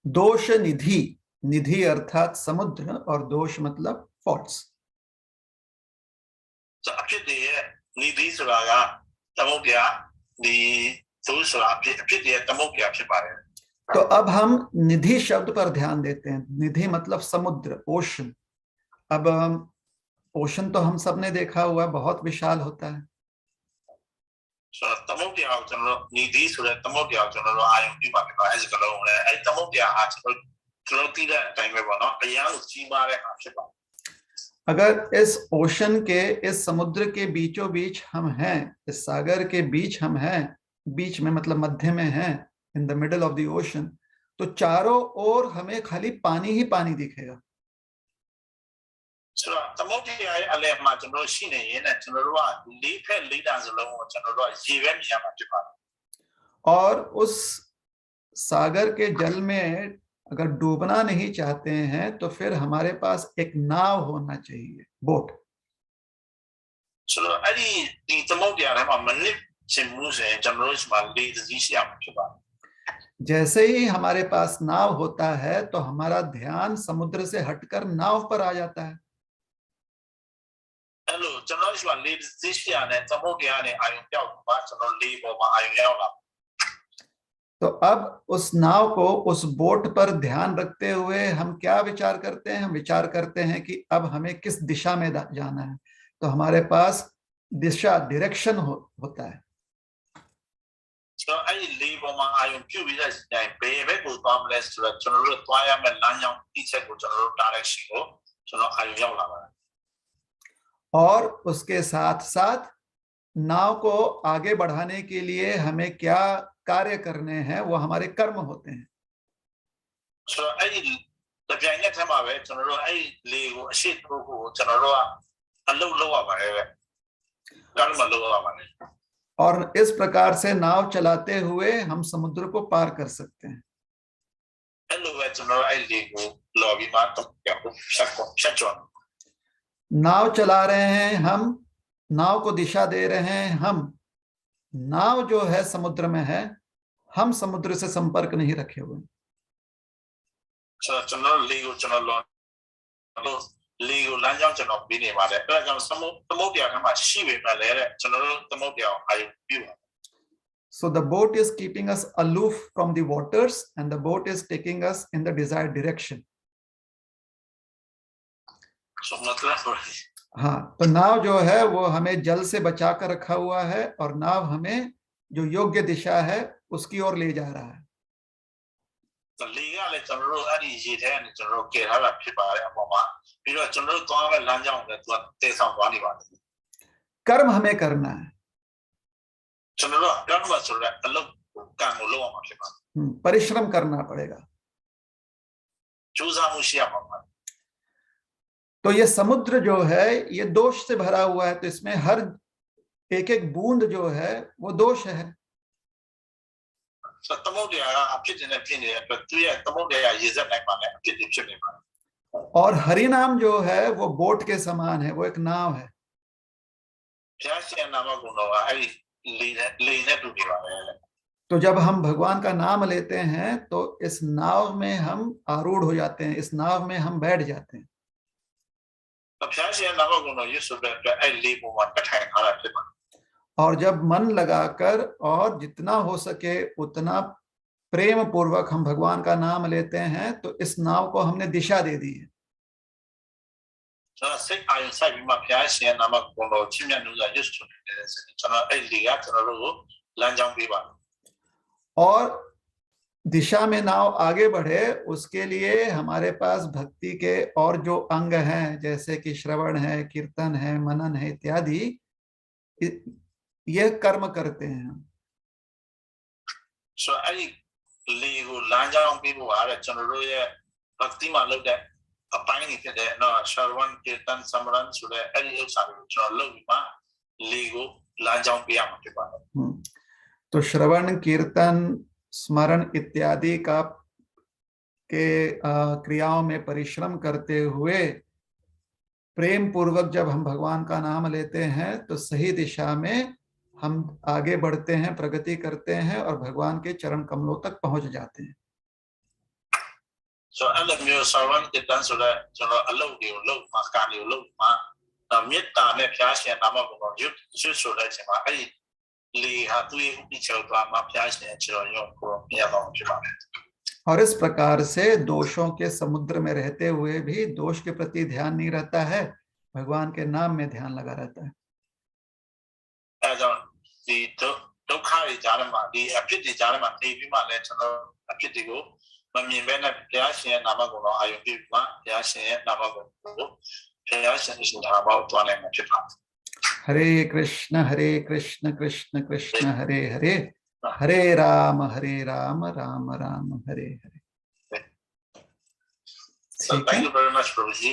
दोष निधि, निधि अर्थात समुद्र और दोष मतलब फॉल्ट्स। तो अपडेट है निधि सुधारा तमो क्या दी तो अपडेट है तमो क्या के बारे में। तो अब हम निधि शब्द पर ध्यान देते हैं। निधि मतलब समुद्र, ओशन। अब ओशन तो हम सब ने देखा हुआ बहुत विशाल होता है। तमो क्या चलो निधि सुधारा तमो क्या चलो आयु की बात का ऐसे करो उन्हें ऐ तमो क्या आज चलो तीन टाइम में बनो अयां उसी बारे आपसे बात। अगर इस ओशन के, इस समुद्र के बीचों बीच हम हैं, इस सागर के बीच हम हैं, बीच में मतलब मध्य में हैं, in the middle of the ocean, तो चारों ओर हमें खाली पानी ही पानी दिखेगा। तमो क्या अले हमारे चलो शी नहीं है ना चलो रो लीफे लीडा चलो चलो रो जीवन या मत बात। और उस सागर के जल में अगर डूबना नहीं चाहते हैं तो फिर हमारे पास एक नाव होना चाहिए, बोट। चलो अरे दी तमो क्या है मन से मुंह से चलो इस बात दी जिसे आप के बात। जैसे ही हमारे पास नाव होता है तो हमारा ध्यान समुद्र से हटकर नाव पर आ जाता है। हेलो चलो इस बात दी जिसे आने तमो क्या ने आयु क्या बात चलो ली वो मा आयु क्या वाला। तो अब उस नाव को, उस बोट पर ध्यान रखते हुए हम क्या विचार करते हैं? हम विचार करते हैं कि अब हमें किस दिशा में जाना है। तो हमारे पास दिशा, डायरेक्शन होता है। So I leave on my iron cube is that baby will come less to the general fire and land each of general direction go so I yell. और उसके साथ साथ नाव को आगे बढ़ाने के लिए हमें क्या कार्य करने हैं, वो हमारे कर्म होते हैं। So I the piano time away general I leave shit go general a low lower. कर्म लोग हमारे और इस प्रकार से नाव चलाते हुए हम समुद्र को पार कर सकते हैं। हेलो वे चलो आई लीगो लॉबी मार तो क्या को शचोन नाव चला रहे हैं हम, नाव को दिशा दे रहे हैं हम। नाव जो है समुद्र में है, हम समुद्र से संपर्क नहीं रखे हुए। चलो लीगो लीगो लांजाओ चलो भी नहीं मारे पर जब समुद्र का मार शीवे में ले रहे चलो समुद्र आयु view So the boat is keeping us aloof from the waters and the boat is taking us in the desired direction. so मतलब हाँ, तो नाव जो है वो हमें जल से बचा कर रखा हुआ है और नाव हमें जो योग्य दिशा है उसकी ओर ले जा रहा है। तो लीगा ले चलो अरी ये थे नहीं चलो के हरा फिर बारे अम्मा फिर चलो तो हमें लांजाओगे तो तेज़ वाली बात है। कर्म हमें करना है। चलो कर्म चल रहा है अलग काम लोग हमारे पास परिश्रम करना पड़ेगा। चूज़ा मुशिया मामा तो ये समुद्र जो है ये दोष से भरा हुआ है, तो इसमें हर एक एक बूंद जो है वो दोष है। और हरि नाम जो है वो बोट के समान है, वो एक नाव है। तो जब हम भगवान का नाम लेते हैं तो इस नाव में हम आरूढ़ हो जाते हैं, इस नाव में हम बैठ जाते हैं। और जब मन लगाकर और जितना हो सके उतना प्रेम पूर्वक हम भगवान का नाम लेते हैं तो इस नाव को हमने दिशा दे दी है। और दिशा में नाव आगे बढ़े उसके लिए हमारे पास भक्ति के और जो अंग हैं जैसे कि श्रवण है, कीर्तन है, मनन है इत्यादि, यह कर्म करते हैं। So आई लीगो लांजाओं भी वो आ रहे चलो ये भक्ति मान लो दे अपाइन ही थे ना श्रवण कीर्तन समरण सुरे ऐसी एक सारे चलो लोग भी मां लीगो लांजाओं भी आम के पास। तो श्रवण कीर्तन स्मरण इत्यादि का के क्रियाओं में परिश्रम करते हुए प्रेम पूर्वक जब हम भगवान का नाम लेते हैं तो सही दिशा में हम आगे बढ़ते हैं, प्रगति करते हैं और भगवान के चरण कमलों तक पहुंच जाते हैं। So अलग में श्रवण कीर्तन सुरे चलो अलग दियो लोग मां कालियो लोग मां नमित्ता में प्यास या नामा को युद्ध सुरे चमा आई ली हाथुए पीछे तो मां प्यास ने चलो यो को या लोग चमा। और इस प्रकार से दोषों के समुद्र में रहते हुए भी दोष के प्रति ध्यान नहीं रहता है, भगवान के नाम में ध्यान लगा रहता है। तो खाली जाने मां दी अपिति जाने मां नहीं भी मां ले चलो अपिति को मम्मी मैंने प्यास या नामा को आयो भी मां प्यास या नामा को प्यास ने सुधारा तो आने में चिपा। हरे कृष्ण कृष्ण कृष्ण हरे हरे, हरे Ram Ram Ram Hare Hare. Thank you very much प्रभु जी।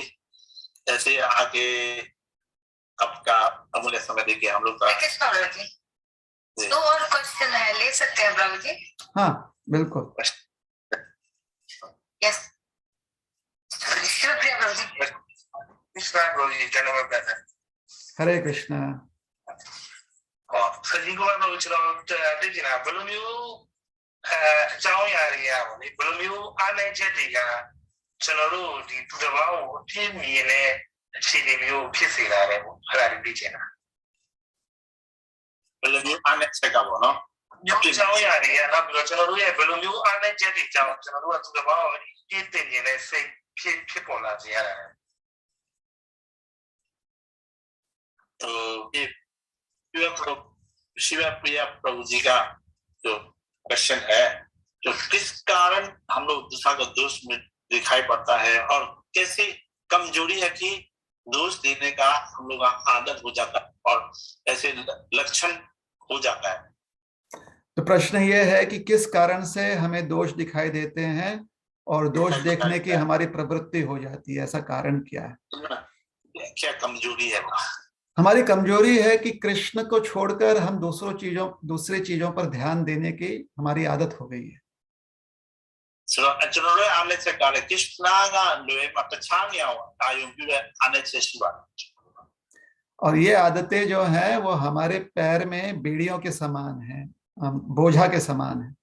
ऐसे आगे आपका अमूल्य समय देके हम लोग का तो और क्वेश्चन है ले सकते हैं प्रभु जी? हाँ बिल्कुल। यस शुक्रिया प्रभु जी। प्रभु जी धन्यवाद। हरे कृष्णा। सजी को मैं पूछ रहा हूँ देखिए ना बलूमियो चाहो यार ये आओ नहीं बलूमियो आने चाहिए क्या चलो रो दी तो दबाओ फिर मिले चीज़ मियो फिर से ला रहे हो हरारी दीजिए ना बलूमियो आने से क्या बोलो यो चाहो यार ये ना चलो रो ये बलूमियो आने चाहिए चाहो चलो रो तो दबाओ ये तेरे ने से फिर बोला जी यार तो ये शिवप्रिया प्रभु जी का जो क्वेश्चन है तो किस कारण हम लोग दूसरा का दोष में दिखाई पड़ता है और कैसे कमजोरी है कि दोष देने का हम लोग आदत हो जाता है और ऐसे लक्षण हो जाता है। तो प्रश्न ये है कि किस कारण से हमें दोष दिखाई देते हैं और दोष देखने की हमारी प्रवृत्ति हो जाती है, ऐसा कारण क्या है? क्या कमजोरी है? हमारी कमजोरी है कि कृष्ण को छोड़कर हम दूसरी चीजों पर ध्यान देने की हमारी आदत हो गई है। So generally आने से काले कृष्णा का लोए मत छानिया हुआ आयुं भी आने से शिवा। और ये आदतें जो हैं वो हमारे पैर में बेड़ियों के समान हैं, बोझा के समान है।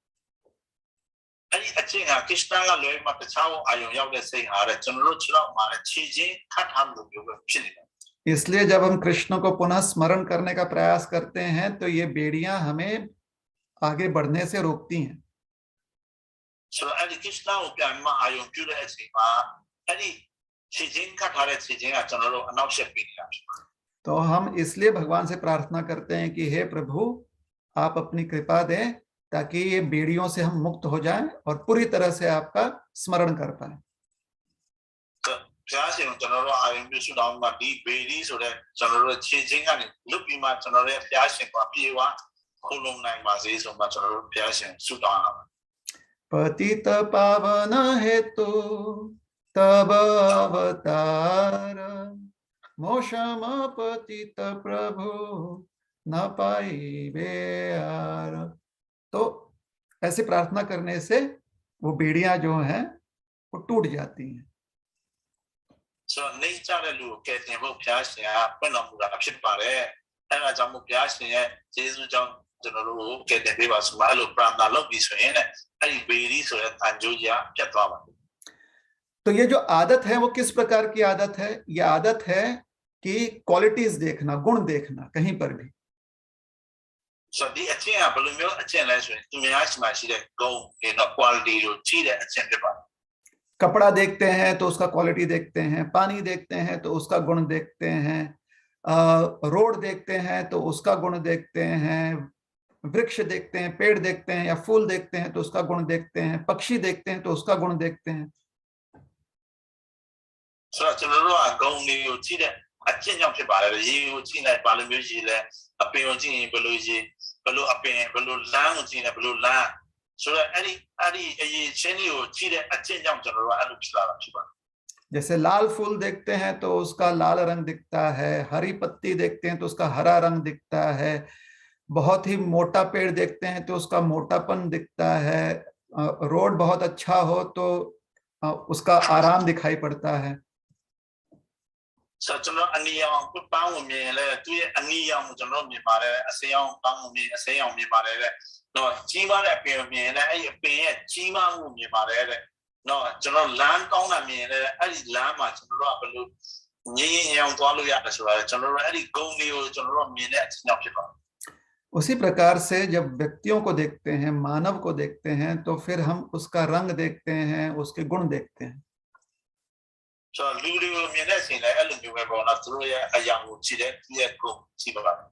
अरे अच्छे हैं कृष्णा का लोए मत छाओ आयुं याव जैसे हारे जनरल चुनाव हमारे चीजें खट हम लोग जो पिछले। इसलिए जब हम कृष्ण को पुनः स्मरण करने का प्रयास करते हैं तो ये बेड़ियां हमें आगे बढ़ने से रोकती हैं। So अरे कृष्णा को प्यार में आयुं जुड़े ऐसे माँ अरे चीजें खट हारे चीजें आ जनरल अनावश्यक भी नहीं। तो हम इसलिए भगवान से प्रार्थना करते हैं कि हे प्रभु आप अपनी कृपा दें ताकि ये बेड़ियों से हम मुक्त हो जाएं और पूरी तरह से आपका स्मरण कर पाए। प्यासे जनरल आयुं भी सुनाऊं माँ दी बेड़ी सोरे जनरल चीजें का नहीं लुपी माँ जनरल प्यासे को अपनी वा खोलूं नहीं माँ से इस माँ जनरल प्यासे सुनाऊं। पतित पावन हेतु तब अवतार मोक्षम पतित प्रभु न पाइबे आर। तो ऐसे प्रार्थना करने से वो बेड़ियां जो हैं वो टूट जाती हैं। So नहीं चाहे लोग कहते हैं वो प्यासे आप पर ना मुरा अक्षर पारे ऐसा जामु प्यासे है जेसु जाम जनरल कहते हैं बेवास मालो प्रार्थना लोग भी सोए हैं अरे बेड़ी सोए अंजुजा क्या तो तो ये जो आदत है वो किस प्रकार की आदत है? ये आदत है कि क्वालिटीज देखना, गुण देखना कहीं पर भी। So दी अच्छे हैं बलूमियो अच्छे हैं लेसो तुम्हें आज माशी ले गो ये ना क्वालिटी जो चीज़ है अच्छे हैं पारे। कपड़ा देखते हैं तो उसका क्वालिटी देखते हैं, पानी देखते हैं तो उसका गुण देखते हैं, रोड देखते हैं तो उसका गुण देखते हैं, वृक्ष देखते हैं, पेड़ देखते हैं या फूल देखते हैं तो उसका गुण देखते हैं, पक्षी देखते हैं तो उसका गुण देखते हैं। So जनरल आ गो ने यो चीज़ है अच्छे हैं जो पारे ये यो चीज़ है पाले में चीज़ है अपने यो चीज़ बलू अपने बलू लांग चीज़ है बलू लांग So अरे ये चीज़ यो चीज़ है अच्छे हैं जो जनरल आ लुक चला रहा है। जैसे लाल फूल देखते हैं तो उसका लाल रंग दिखता है, हरी पत्ती देखते हैं तो उसका हरा रंग दिखता है, बहुत ही मोटा पेड़ देखते हैं तो उसका मोटापन दिखता है, रोड बहुत अच्छा हो तो उसका आराम दिखाई पड़ता है। जनरल अनियां कुछ पाँव में ले तो ये अनियां जनरल में मारे असेयां पाँव में असेयां में मारे ले नो चीमा ले पे में ले ये पे ये चीमा में मारे ले नो जनरल लैंड काउंट में ले अरे लैंड में जनरल अपने ये yang तो आलू यार शुरू जनरल अरे गोंगी वो जनरल में ले अच्छी नाप चुका। उसी प्रकार से जब व्यक्तियों को देखते हैं, मानव को देखते हैं तो फिर हम उसका रंग देखते हैं, उसके गुण देखते हैं। So लूरी वो में ले सीन है अलग जो है बोला तो ये अयां वो चीज़ ये को चीज़ बात।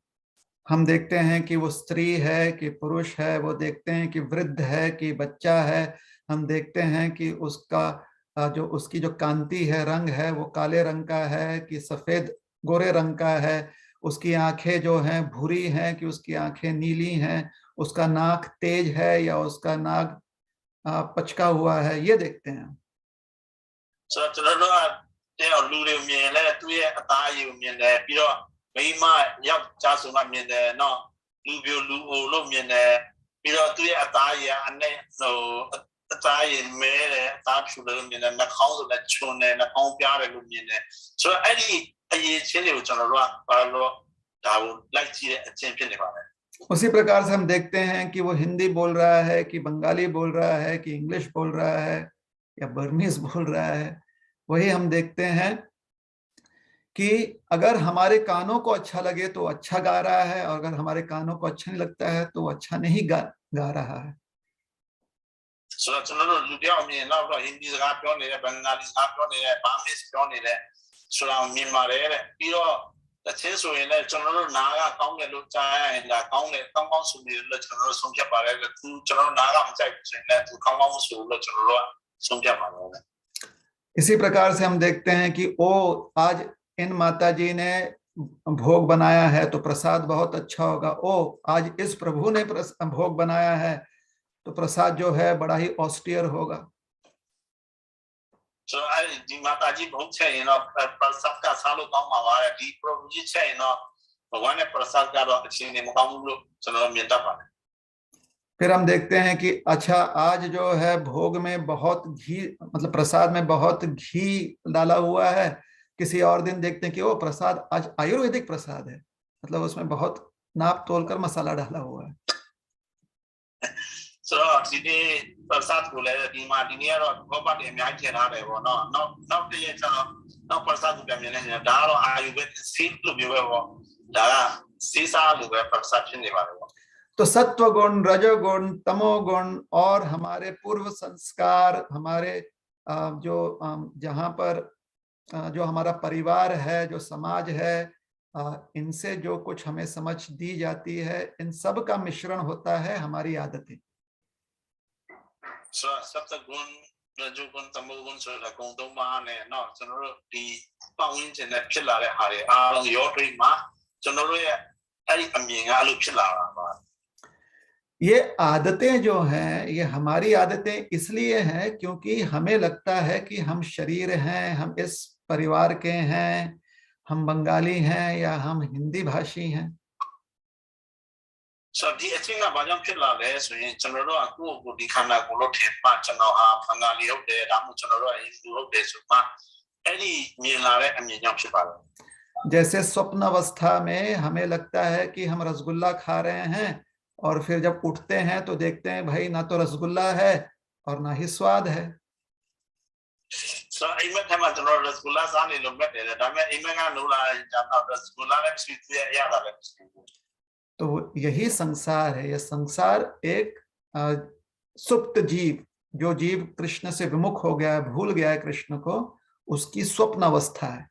हम देखते हैं कि वो स्त्री है कि पुरुष है, वो देखते हैं कि वृद्ध है कि बच्चा है, हम देखते हैं कि उसकी जो कांति है, रंग है वो काले रंग का है कि सफेद गोरे रंग का है, उसकी आंखें जो हैं भूरी हैं कि उसकी आंखें नीली हैं, उसका नाक तेज है या उसका नाक पचका हुआ है, ये देखते हैं। So जनरल ते और लूरी में ले तो ये अताई में ले पिरो mấy mai nhau cha số năm miền này nó lưu biểu lưu lưu miền này bây giờ tôi ở tại anh này rồi tại miền này tại chỗ lưu miền này nó không được chôn này nó không biết được lưu miền này so anh ấy chế độ cho nó rồi và nó đào lại chỉ trên phiên này vào उसी प्रकार से हम देखते हैं कि वो हिंदी बोल रहा है कि बंगाली बोल रहा है कि इंग्लिश बोल रहा है या बर्मीज बोल रहा है। वही हम देखते हैं कि अगर हमारे कानों को अच्छा लगे तो अच्छा गा रहा है और अगर हमारे कानों को अच्छा नहीं लगता है तो अच्छा नहीं गा रहा है। इसी प्रकार से हम देखते हैं कि आज इन माताजी ने भोग बनाया है तो प्रसाद बहुत अच्छा होगा, आज इस प्रभु ने भोग बनाया है तो प्रसाद जो है बड़ा ही ऑस्टियर होगा। So di mata ji bhog che yin no prasad ka sa lo kaung ma wa de di pro ji che yin no bhagwan ne prasad ka do achin ne ma kaung lo chano myin tat pa. फिर हम देखते हैं कि अच्छा आज जो है भोग में बहुत घी मतलब प्रसाद में बहुत घी डाला हुआ है, किसी और दिन देखते हैं कि वो प्रसाद आज आयुर्वेदिक प्रसाद है, मतलब उसमें बहुत नाप तोल कर मसाला डाला हुआ है. So di prasad ko le di ma di ne ro bhoba de amyai thien tha de bo no no de ye cha no prasad ko pyan myin ne da ro ayurvedic seed lo myo bo da sisa lo be prasad phit ne ba de bo. तो सत्व गुण, रजोगुण, तमोगुण और हमारे पूर्व संस्कार, हमारे जहाँ पर जो हमारा परिवार है, जो समाज है, इनसे जो कुछ हमें समझ दी जाती है, इन सब का मिश्रण होता है हमारी आदतें. So सत्व गुण रजोगुण तमोगुण so la gong dong ma ne no chano ro di pa win chen ne phit la de ha de a long yo twi ma chano ro ye ai amyin ga lo phit la ba. ये आदतें जो हैं, ये हमारी आदतें इसलिए हैं क्योंकि हमें लगता है कि हम शरीर हैं, हम इस परिवार के हैं, हम बंगाली हैं या हम हिंदी भाषी हैं. So di achin na ba jang phit la le so yin chano ro a ko di khana ko lo thien pa chano a bhangali hot de da mu chano ro a hindu hot de so ma ai di myin la de amyin jaung phit pa lo. जैसे स्वप्न अवस्था में हमें लगता है कि हम रसगुल्ला खा रहे हैं और फिर जब उठते हैं तो देखते हैं भाई ना तो रसगुल्ला है और ना ही स्वाद है. So ai met tha ma chano rasgulla sa ne lo met de da me ai met ga no la ja ta rasgulla le sweet ye ya da le. तो यही संसार है. यह संसार एक सुप्त जीव, जो जीव कृष्ण से विमुख हो गया है, भूल गया है कृष्ण को, उसकी स्वप्न अवस्था है.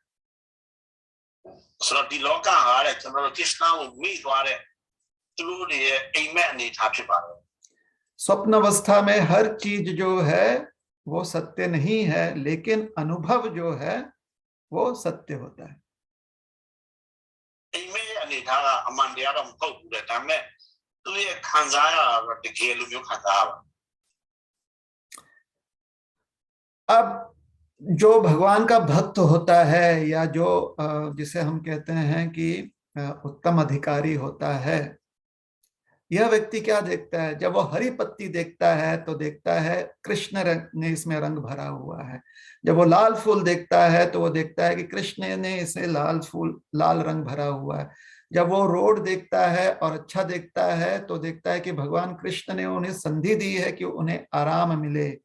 So di loka ha de chano Krishna ko mi twa de tu de ye ai met ani tha phit pa lo. स्वप्न अवस्था में हर चीज जो है वो सत्य नहीं है, लेकिन अनुभव जो है वो सत्य होता है. ai met ani tha ga aman tya da ma phok bu de da me tu ye khan sa ya ro de ke lo myo khan sa ba. अब जो भगवान का भक्त होता है या जो जिसे हम कहते हैं कि उत्तम अधिकारी होता है, यह व्यक्ति क्या देखता है? जब वो हरी पत्ती देखता है तो देखता है कृष्ण ने इसमें रंग भरा हुआ है. जब वो लाल फूल देखता है तो वो देखता है कि कृष्ण ने इसे लाल रंग भरा हुआ है. जब वो रोड देखता है और अच्छा देखता है तो देखता है कि भगवान कृष्ण ने उन्हें संधि दी है कि उन्हें आराम मिले.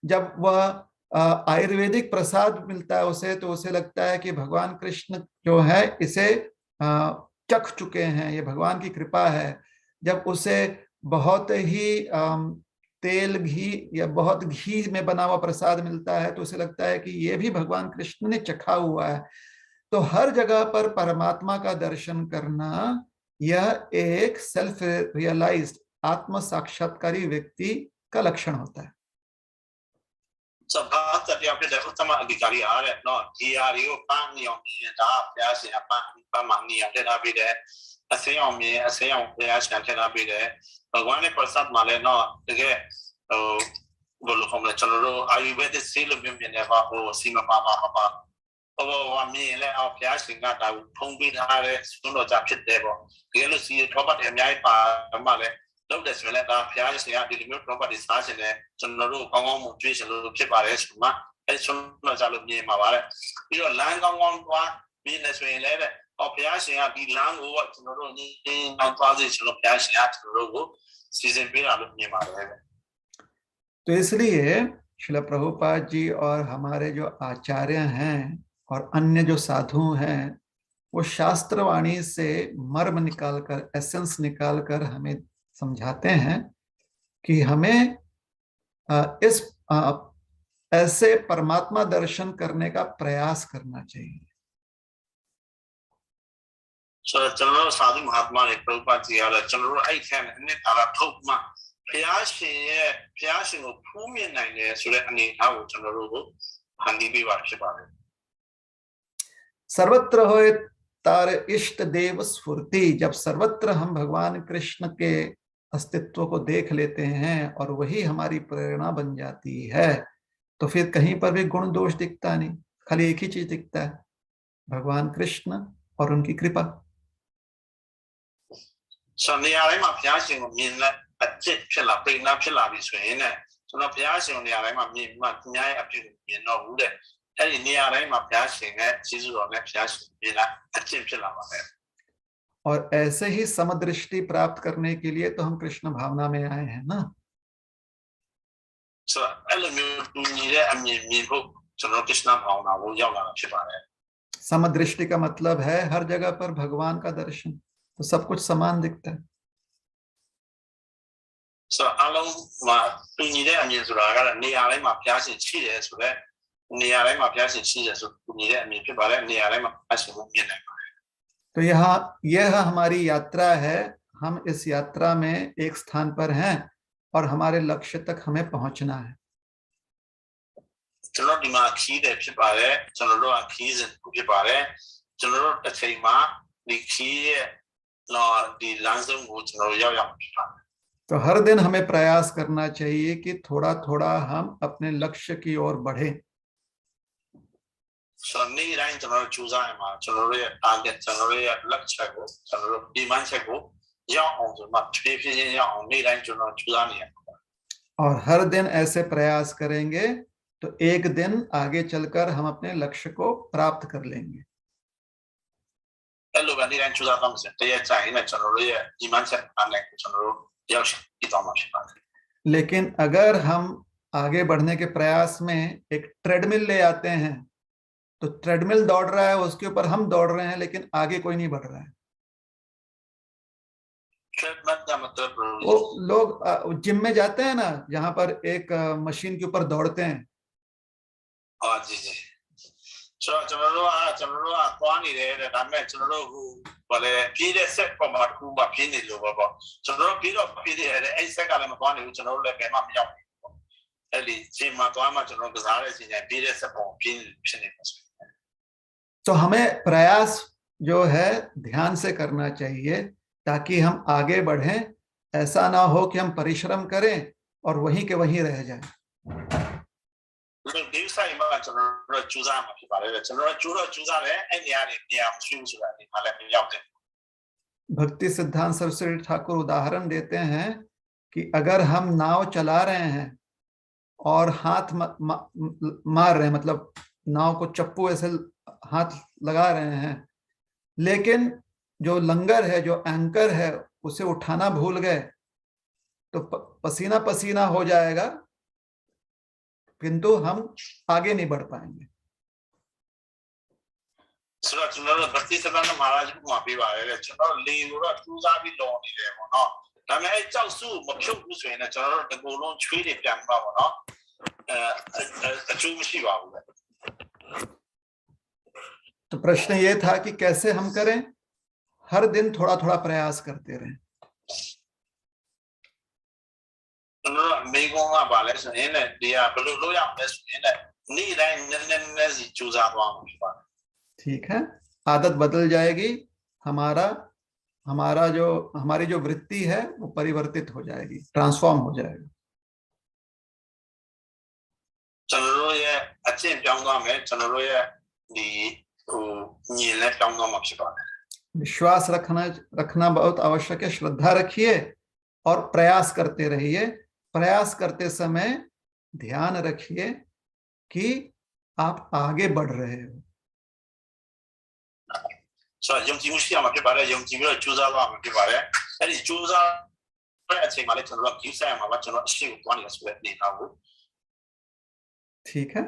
जब वह आयुर्वेदिक प्रसाद मिलता है उसे, तो उसे लगता है कि भगवान कृष्ण जो है इसे चख चुके हैं, ये भगवान की कृपा है. जब उसे बहुत ही तेल घी या बहुत घी में बना हुआ प्रसाद मिलता है तो उसे लगता है कि ये भी भगवान कृष्ण ने चखा हुआ है. तो हर जगह पर परमात्मा का दर्शन करना यह एक सेल्फ रियलाइज्ड आत्म साक्षात्कारी व्यक्ति का लक्षण होता है. So bhakta tya phit de uttama adhikari a de no di ya ri ko pa ni yong ni da phya sin a pa ma ni ya de da pi de asin yong mi asin yong phya sin thet da pi de bhagwan ne prasad ma le no de ke bo lo khom le chano ro ayurvedic se lo myin myin de ba ho si ma pa ho wa mi le a phya sin ga da thong pi tha de sun lo ja phit de bo ke lo si thopat de amyai pa ma leလုပ်တယ်ဆိုရင်လည်းဒါဖျားရှင်ကဒီလိုမျိုး property စားရှင်တယ်ကျွန်တော်တို့ကောင်းကောင်းမွန်ကျွေးရှင်လို့ဖြစ်ပါတယ်ဆိုမှအဲဆွမ်းတော့ကြလို့မြင်ပါပါတယ်ပြီးတော့လမ်းကောင်းကောင်းသွားပြီးနေဆိုရင်လည်းဖျားရှင်ကဒီလမ်းကိုကျွန်တော်တို့ဒီနောက်သွားစေဆိုလို့ဖျားရှင်ကကျွန်တော်တို့ကိုစီစဉ်ပေးတာလို့မြင်ပါတယ် तो इसलिए श्रील प्रभुपाद जी और हमारे जो आचार्य हैं और अन्य जो साधु हैं, वो शास्त्रवाणी से मर्म निकालकर, एसेंस निकालकर हमें समझाते हैं कि हमें इस ऐसे परमात्मा दर्शन करने का प्रयास करना चाहिए. चलो साधु महात्मा ने प्रभुपाद जी यार चलो आई थे ने तारा ठोक मा प्यास को फूमिय नहीं है सुरे अने था वो चलो को हंदी भी वाक्य पावे. सर्वत्र होए तार इष्ट देव स्फूर्ति. जब सर्वत्र हम भगवान कृष्ण के अस्तित्व को देख लेते हैं और वही हमारी प्रेरणा बन जाती है, तो फिर कहीं पर भी गुण दोष दिखता नहीं, खाली एक ही चीज दिखता है, भगवान कृष्ण और उनकी कृपा। 所以နေရာတိုင်းမှာဘုရားရှင်ကိုမြင်တဲ့အကျင့်ဖြစ်လာပိဏဖြစ်လာပြီဆိုရင်ねကျွန်တော်ဘုရားရှင်နေရာတိုင်းမှာမြင်မှသူများရဲ့အဖြစ်ကိုမြင်တော့ဘူးတဲ့အဲ့ဒီနေရာတိုင်းမှာဘုရားရှင်နဲ့ကျေးဇူးတော်နဲ့ဘုရားရှင်မြင်လာအကျင့်ဖြစ်လာပါမယ် और ऐसे ही समदृष्टि प्राप्त करने के लिए तो हम कृष्ण भावना में आए हैं ना। ဆိုတော့အဲ့လိုမျိုးတူညီတဲ့အမြင်မြင်ဖို့ကျွန်တော် Krishna ဘာဝနာကိုရောက်လာတာဖြစ်ပါတယ် समदृष्टि का मतलब है हर जगह पर भगवान का दर्शन, तो सब कुछ समान दिखता है। ဆိုတော့အလုံးမှာတူညီတဲ့အမြင်ဆိုတာကတော့နေရာတိုင်းမှာဘုရားရှင်ရှိတယ်ဆိုတော့နေရာတိုင်းမှာဘုရားရှင်ရှိတယ်ဆိုတူညီတဲ့အမြင်ဖြစ်ပါတယ်နေရာတိုင်းမှာဘုရားရှင်ကိုမြင်နိုင်ပါတယ် तो यहाँ यह हमारी यात्रा है, हम इस यात्रा में एक स्थान पर हैं और हमारे लक्ष्य तक हमें पहुंचना है। ကျွန်တော်ဒီမှာခီးတယ်ဖြစ်ပါတယ်ကျွန်တော်တို့ကခီးစဉ်ဖြစ်ပါတယ်ကျွန်တော်တို့တစ်ချိန်မှာဒီခီးရဲ့တော့ဒီလမ်းဆုံးကိုကျွန်တော်ရောက်ရမှာဖြစ်ပါတယ် तो हर दिन हमें प्रयास करना चाहिए कि थोड़ा थोड़ा हम अपने लक्ष्य की ओर बढ़े। ဆိုတော့နေ့တိုင်းကျွန်တော်တို့ကြိုးစားရမှာကျွန်တော်တို့ရဲ့ target ကျွန်တော်တို့ရဲ့ lecture ကိုကျွန်တော်တို့ဒီ mindset ကိုရောက်အောင်ဆိုမှဖြည်းဖြည်းချင်းရောက်အောင်နေ့တိုင်းကျွန်တော်ကြိုးစားနေရမှာ और हर दिन ऐसे प्रयास करेंगे तो एक दिन आगे चलकर हम अपने लक्ष्य को प्राप्त कर लेंगे। အဲ့လိုပဲနေ့တိုင်းကြိုးစားတော့မယ်တရက်ကြာရင်လည်းကျွန်တော်တို့ရဲ့ဒီ mindset အားနဲ့ကျွန်တော်တို့ရောက်ရှိသွားမှာဖြစ်ပါတယ် लेकिन अगर हम आगे बढ़ने के प्रयास में एक ट्रेडमिल ले आते हैं तो ट्रेडमिल दौड़ रहा है, उसके ऊपर हम दौड़ रहे हैं, लेकिन आगे कोई नहीं बढ़ रहा है। ထရက်မတ်ကမတ် वो लोग जिम में जाते हैं ना, जहां पर एक मशीन के ऊपर दौड़ते हैं, အော်ကြီးဆိုတော့ကျွန်တော်တို့ကသွားနေတယ်တဲ့ဒါပေမဲ့ကျွန်တော်တို့ဟိုဘာလဲပြေးတဲ့ဆက်ပေါ်မှာတစ်ခုမှပြေးနေလို့ပေါ့ကျွန်တော်တို့ပြေးတော့ပြေးတယ်အဲ့ဆက်ကလည်းမသွားနေဘူးကျွန်တော်တို့လည်းဘယ်မှမရောက်ဘူးပေါ့အဲ့ဒီချိန်မှာသွားမှကျွန်တော်ကစားတဲ့အချိန်တိုင်းပြေးတဲ့ဆက်ပေါ်ပြေးဖြစ်နေပါဆို तो हमें प्रयास जो है ध्यान से करना चाहिए ताकि हम आगे बढ़ें। ऐसा ना हो कि हम परिश्रम करें और वहीं के वहीं रह जाएं। ဒီဆိုင်မှာကျွန်တော်တို့ကြိုးစားမှာဖြစ်ပါတယ်ကျွန်တော်တို့ကြိုးစားတယ်အဲ့နေရာနေနေရာမရှိဘူးဆိုတာဒီမှာလည်းမရောက်တယ် भक्ति सिद्धांत सरस्वती ठाकुर उदाहरण देते हैं कि अगर हम नाव चला रहे हैं और हाथ मार रहे हैं, मतलब नाव को चप्पू ऐसे हाथ लगा रहे हैं, लेकिन जो लंगर है, जो एंकर है, उसे उठाना भूल गए तो पसीना पसीना हो जाएगा, किंतु हम आगे नहीं बढ़ पाएंगे। ဆိုတော့ကျွန်တော်တို့ဗတိစပန်မဟာရာဂျ်ကိုမှာပြပါတယ်လေကျွန်တော်လေကိုတော့ထူးစားပြီးလော်နေတယ်ပေါ့နော်ဒါပေမဲ့အဲ့ကြောက်စုမဖြုတ်ဘူးဆိုရင်လည်းကျွန်တော်တို့တကူလုံးချွေးတွေပြန်ပါပေါ့နော်အကျိုးမရှိပါဘူးလေ तो प्रश्न ये था कि कैसे हम करें, हर दिन थोड़ा थोड़ा प्रयास करते रहें। ကျွန်တော်တို့မိကုန်းကပါလဲဆိုရင်လည်းဒီကဘယ်လိုလုပ်ရမလဲဆိုရင်လည်းနေ့တိုင်းနည်းနည်းစီကြိုးစားသွားမှာဖြစ်ပါတယ် ठीक है, आदत बदल जाएगी, हमारी जो वृत्ति है वो परिवर्तित हो जाएगी, ट्रांसफॉर्म हो जाएगा। ကျွန်တော်တို့ရဲ့အကျင့်ပြောင်းသွားမယ်ကျွန်တော်တို့ရဲ့ဒီဟိုညီလက်ပြောင်းသွားမှာဖြစ်ပါတယ် विश्वास रखना बहुत आवश्यक है। श्रद्धा रखिए और प्रयास करते रहिए। प्रयास करते समय ध्यान रखिए कि आप आगे बढ़ रहे हो। ဆိုတော့ယုံကြည်မှုရှိအောင်ဖြစ်ပါတယ်ယုံကြည်ပြီးတော့ကြိုးစားသွားမှာဖြစ်ပါတယ်အဲ့ဒီကြိုးစားတဲ့အချိန်မှာလည်းကျွန်တော်တို့ကြိုးစားရမှာပါကျွန်တော်အရှိကိုသွားနေတာဆိုတဲ့အနေထားကို ठीक है,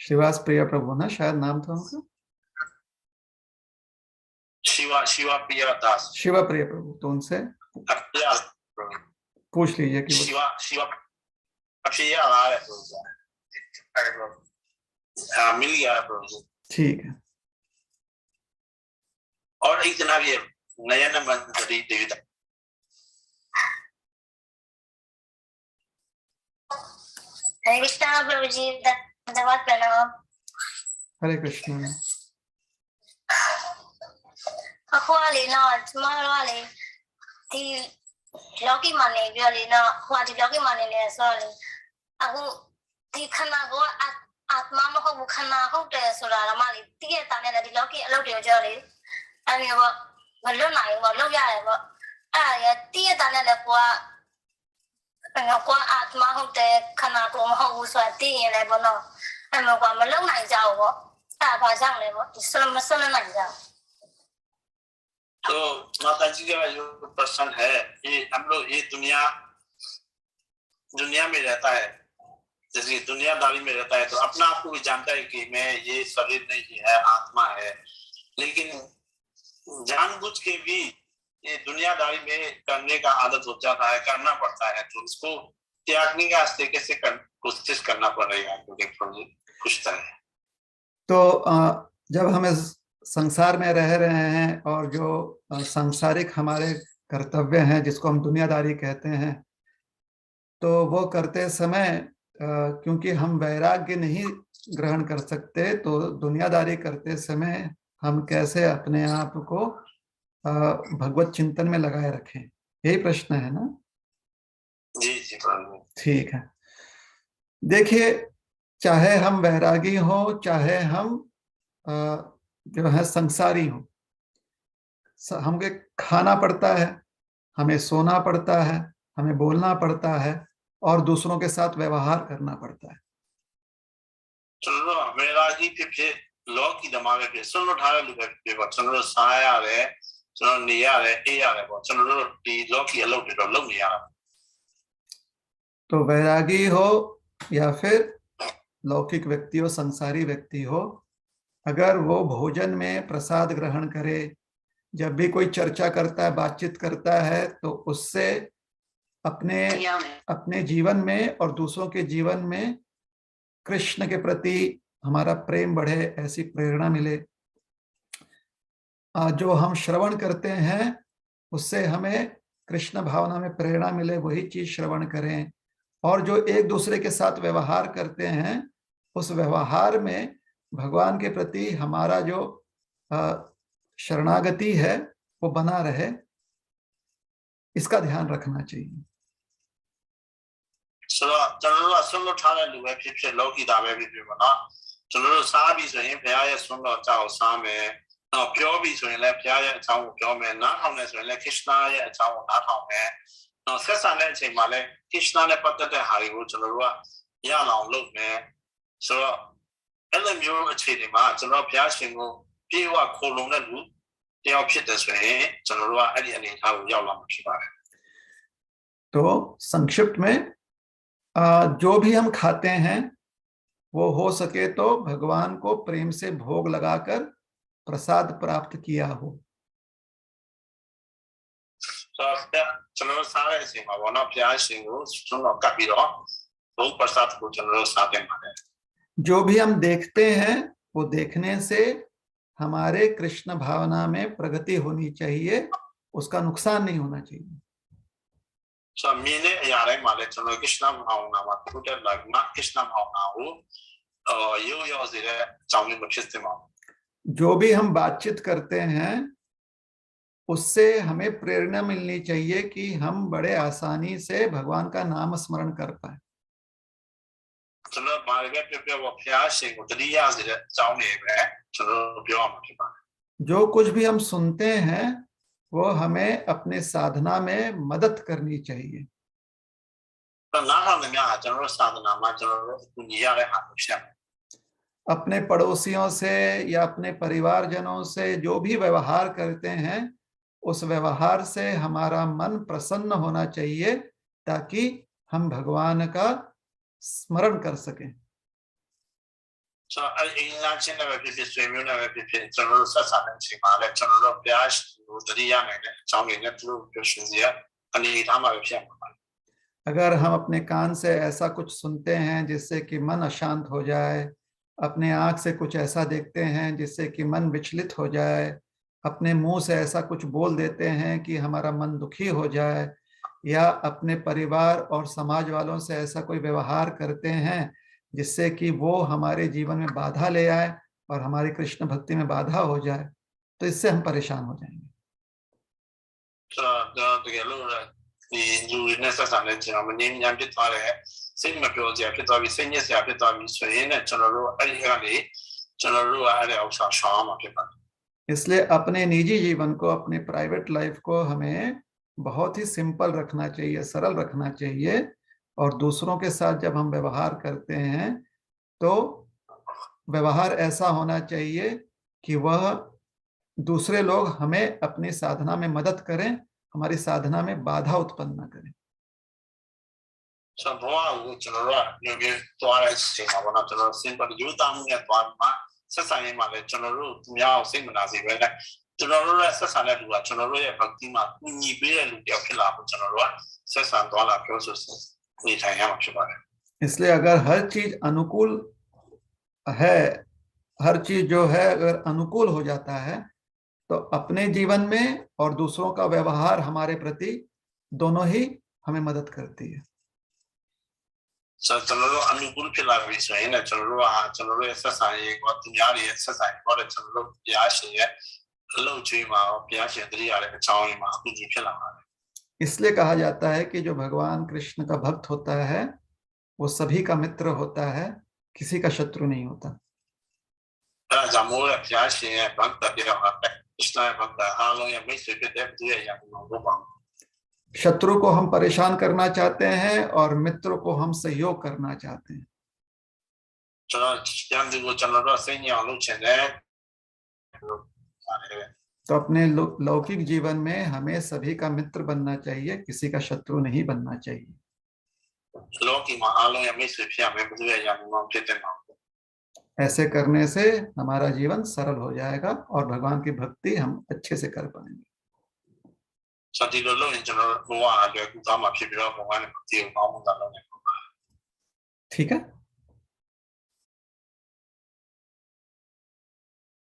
शिवास प्रिया प्रभु ना शायद नाम था उनका, शिवा प्रिया दास शिवा प्रिया प्रभु, तो उनसे पूछ लीजिए कि शिवा प्रिया आ रहा है मिल गया प्रभु ठीक है। और एक जना भी नया नंबर देविता हरे कृष्णा प्रभु जी धन्यवाद प्रणाम। हरे कृष्ण। အခုကလေနော်ကျမတို့ကလေဒီ login မှာနေပြီးတော့လေနော်ဟိုဒီ login မှာနေလေဆိုတော့လေအခု ဒီခန္ဓာကိုယ်ကအာတ္တမဟုတ်ဘူးခန္ဓာဟုတ်တယ်ဆိုတာဓမ္မလေးတည့်ရတာနဲ့လည်းဒီလောကအလုပ်တွေကိုကြောက်လေအဲ့ဒီပေါ့မလွတ်နိုင်ဘူးပေါ့လုပ်ရတယ်ပေါ့အဲ့ဒါရတည့်ရတာနဲ့လည်းကိုကအာတ္တမဟုတ်တယ်ခန္ဓာကိုယ်မဟုတ်ဘူးဆိုတာတည့်ရင်လည်းပေါ့နော်အဲ့မှာကမလုံနိုင်ကြဘူးပေါ့အဲ့ဒါဘာကြောင့်လဲပေါ့မဆွနိုင်ကြဘူး तो माता जी का जो प्रश्न है ये हम लोग ये दुनिया में रहता है जैसे दुनियादारी में रहता है तो अपना आप को भी जानता है कि मैं ये शरीर नहीं है आत्मा है लेकिन जानबूझ के भी ये दुनियादारी में करने का आदत हो जाता है करना पड़ता है तो उसको त्यागने का तरीके से कोशिश करना पड़ेगा क्योंकि कुछ तरह तो जब हम इस संसार में रह रहे हैं और जो सांसारिक हमारे कर्तव्य हैं जिसको हम दुनियादारी कहते हैं तो वो करते समय क्योंकि हम वैराग्य नहीं ग्रहण कर सकते तो दुनियादारी करते समय हम कैसे अपने आप को भगवत चिंतन में लगाए रखें यही प्रश्न है ना जी जी ठीक है देखिए चाहे हम वैरागी हो चाहे हम जो है संसारी हो हमें खाना पड़ता है हमें सोना पड़ता है हमें बोलना पड़ता है और दूसरों के साथ व्यवहार करना पड़ता है चलो मेरा जी फिर लोग की दिमाग पे सुन लो ठारे लोग पे चलो साया रे चलो निया रे ए आ रे चलो डी लोग की अलग तो लोग नहीं आ तो वैरागी हो या फिर लौकिक व्यक्ति हो संसारी व्यक्ति हो अगर वो भोजन में प्रसाद ग्रहण करे जब भी कोई चर्चा करता है बातचीत करता है तो उससे अपने जीवन में और दूसरों के जीवन में कृष्ण के प्रति हमारा प्रेम बढ़े ऐसी प्रेरणा मिले जो हम श्रवण करते हैं उससे हमें कृष्ण भावना में प्रेरणा मिले वही चीज श्रवण करें और जो एक दूसरे के साथ व्यवहार करते हैं उस व्यवहार में भगवान के प्रति हमारा जो शरणागति है वो बना रहे इसका ध्यान रखना चाहिए चलो ठाने लोग फिर लोग की दावे भी बना चलो सा भी सही प्यार सुन लो चाहो सा में ना प्यो भी सुन ले प्यार चाहो प्यो में ना हमने सुन ले कृष्णा ये चाहो ना थाओ में ना सेसा ने चाहिए माले कृष्णा ने पता है हारी वो चलो या लाओ लोग में चलोအဲ့လိုမျိုးအခြေအနေမှာကျွန်တော်ဘုရားရှင်ကိုပြေဝခိုလုံတဲ့လူတယောက်ဖြစ်တယ်ဆိုရင်ကျွန်တော်တို့ကအဲ့ဒီအနေအထားကိုရောက်လာမှာဖြစ်ပါတယ် तो संक्षिप्त में जो भी हम खाते हैं वो हो सके तो भगवान को प्रेम से भोग लगाकर प्रसाद प्राप्त किया हो तोကျွန်တော်စားတဲ့အချိန်မှာဘောနော်ဘုရားရှင်ကိုကျွန်တော်ကပ်ပြီးတော့ဘုရားप्रसादကိုကျွန်တော်စားတင်ပါတယ် जो भी हम देखते हैं वो देखने से हमारे कृष्ण भावना में प्रगति होनी चाहिए उसका नुकसान नहीं होना चाहिए जो भी हम बातचीत करते हैं उससे हमें प्रेरणा मिलनी चाहिए कि हम बड़े आसानी से भगवान का नाम स्मरण कर पाए जो कुछ भी हम सुनते हैं वो हमें अपने साधना में मदद करनी चाहिए अपने पड़ोसियों से या अपने परिवारजनों से जो भी व्यवहार करते हैं उस व्यवहार से हमारा मन प्रसन्न होना चाहिए ताकि हम भगवान का स्मरण कर सकें अगर हम अपने कान से ऐसा कुछ सुनते हैं जिससे कि मन अशांत हो जाए, अपने आंख से कुछ ऐसा देखते हैं जिससे कि मन विचलित हो जाए, अपने मुंह से ऐसा कुछ बोल देते हैं कि हमारा मन दुखी हो जाए, या अपने परिवार और समाज वालों से ऐसा कोई व्यवहार करते हैं जिससे कि वो हमारे जीवन में बाधा ले आए और हमारी कृष्ण भक्ति में बाधा हो जाए, तो इससे हम परेशान हो जाएंगे। စိတ်မပြောစရာဖြစ်သွားပြီစိတ်ညစ်စရာဖြစ်သွားပြီဆိုရင်လည်းကျွန်တော်တို့အဲ့ဒီကနေကျွန်တော်တို့ကအဲ့ဒီဥစ္စာရှောင်မှာဖြစ်ပါတယ် इसलिए अपने निजी जीवन को अपने प्राइवेट लाइफ को हमें बहुत ही सिंपल रखना चाहिए, सरल रखना चाहिए और दूसरों के साथ जब हम व्यवहार करते हैं तो व्यवहार ऐसा होना चाहिए कि वह दूसरे लोग हमें अपनी साधना में मदद करें, हमारी साधना में बाधा उत्पन्न न करें। ဆိုတော့ဘောကကျွန်တော်တို့ကမျိုးသွားတဲ့အချိန်မှာပေါ့နော်ကျွန်တော် simple ယူသားမှုနဲ့သွားမှာဆက်ဆံရေးမှာလည်းကျွန်တော်တို့သူများကိုစိတ်မနာစေပဲနဲ့ကျွန်တော်တို့ရဲ့ဆက်ဆံတဲ့လူကကျွန်တော်တို့ရဲ့ bhakti မှာညီပေးတဲ့လူတယောက်ဖြစ်လာဖို့ကျွန်တော်တို့ကဆက်ဆံသွားလာပြောဆိုနေထိုင်ရမှာဖြစ်ပါတယ် इसलिए अगर हर चीज अनुकूल है, हर चीज जो है अगर अनुकूल हो जाता है तो अपने जीवन में और दूसरों का व्यवहार हमारे प्रति दोनों ही हमें मदद करती है। ဆိုတော့ကျွန်တော်တို့အနုကူဖြစ်လာပြီဆိုရင်လည်းကျွန်တော်တို့ရဲ့ဆက်ဆံရေးကသူများတွေရဲ့ဆက်ဆံရေးတော့ကျွန်တော်တို့ဘုရားရှင်ရဲ့အလုပ်ကျွေးမှာဘုရားရှင်တရိယာရဲ့အကြောင်းရင်းမှာအကူအညီဖြစ်လာပါတယ် इसलिए कहा जाता है कि जो भगवान कृष्ण का भक्त होता है वो सभी का मित्र होता है, किसी का शत्रु नहीं होता। အဲ့ဒါကြောင့်မို့ဘုရားရှင်ရဲ့ भक्त ပြောတာက कृष्ण ရဲ့ भक्त အားလုံးရဲ့မိတ်ဆွေဖြစ်တဲ့သူရဲ့ယံကိုပါ शत्रु को हम परेशान करना चाहते हैं और मित्र को हम सहयोग करना चाहते हैं। ကျွန်တော်ယံကိုကျွန်တော်တို့စိတ်ညစ်အောင်လုပ်ချင်တယ် तो अपने लौकिक जीवन में हमें सभी का मित्र बनना चाहिए, किसी का शत्रु नहीं बनना चाहिए। လောကီမှာအားလုံးရဲ့မိတ်ဆွေဖြစ်ရမယ်ဘုရားယံမှာဖြစ်တဲ့မှာ ऐसे करने से हमारा जीवन सरल हो जाएगा और भगवान की भक्ति हम अच्छे से कर पाएंगे। စတိလိုလုံးကျွန်တော်ဘဝအလွယ်ကူသွားမှာဖြစ်ပြီးတော့ဘဝနဲ့တည်အောင်အောင်တာလုပ်နေပါ ठीक है।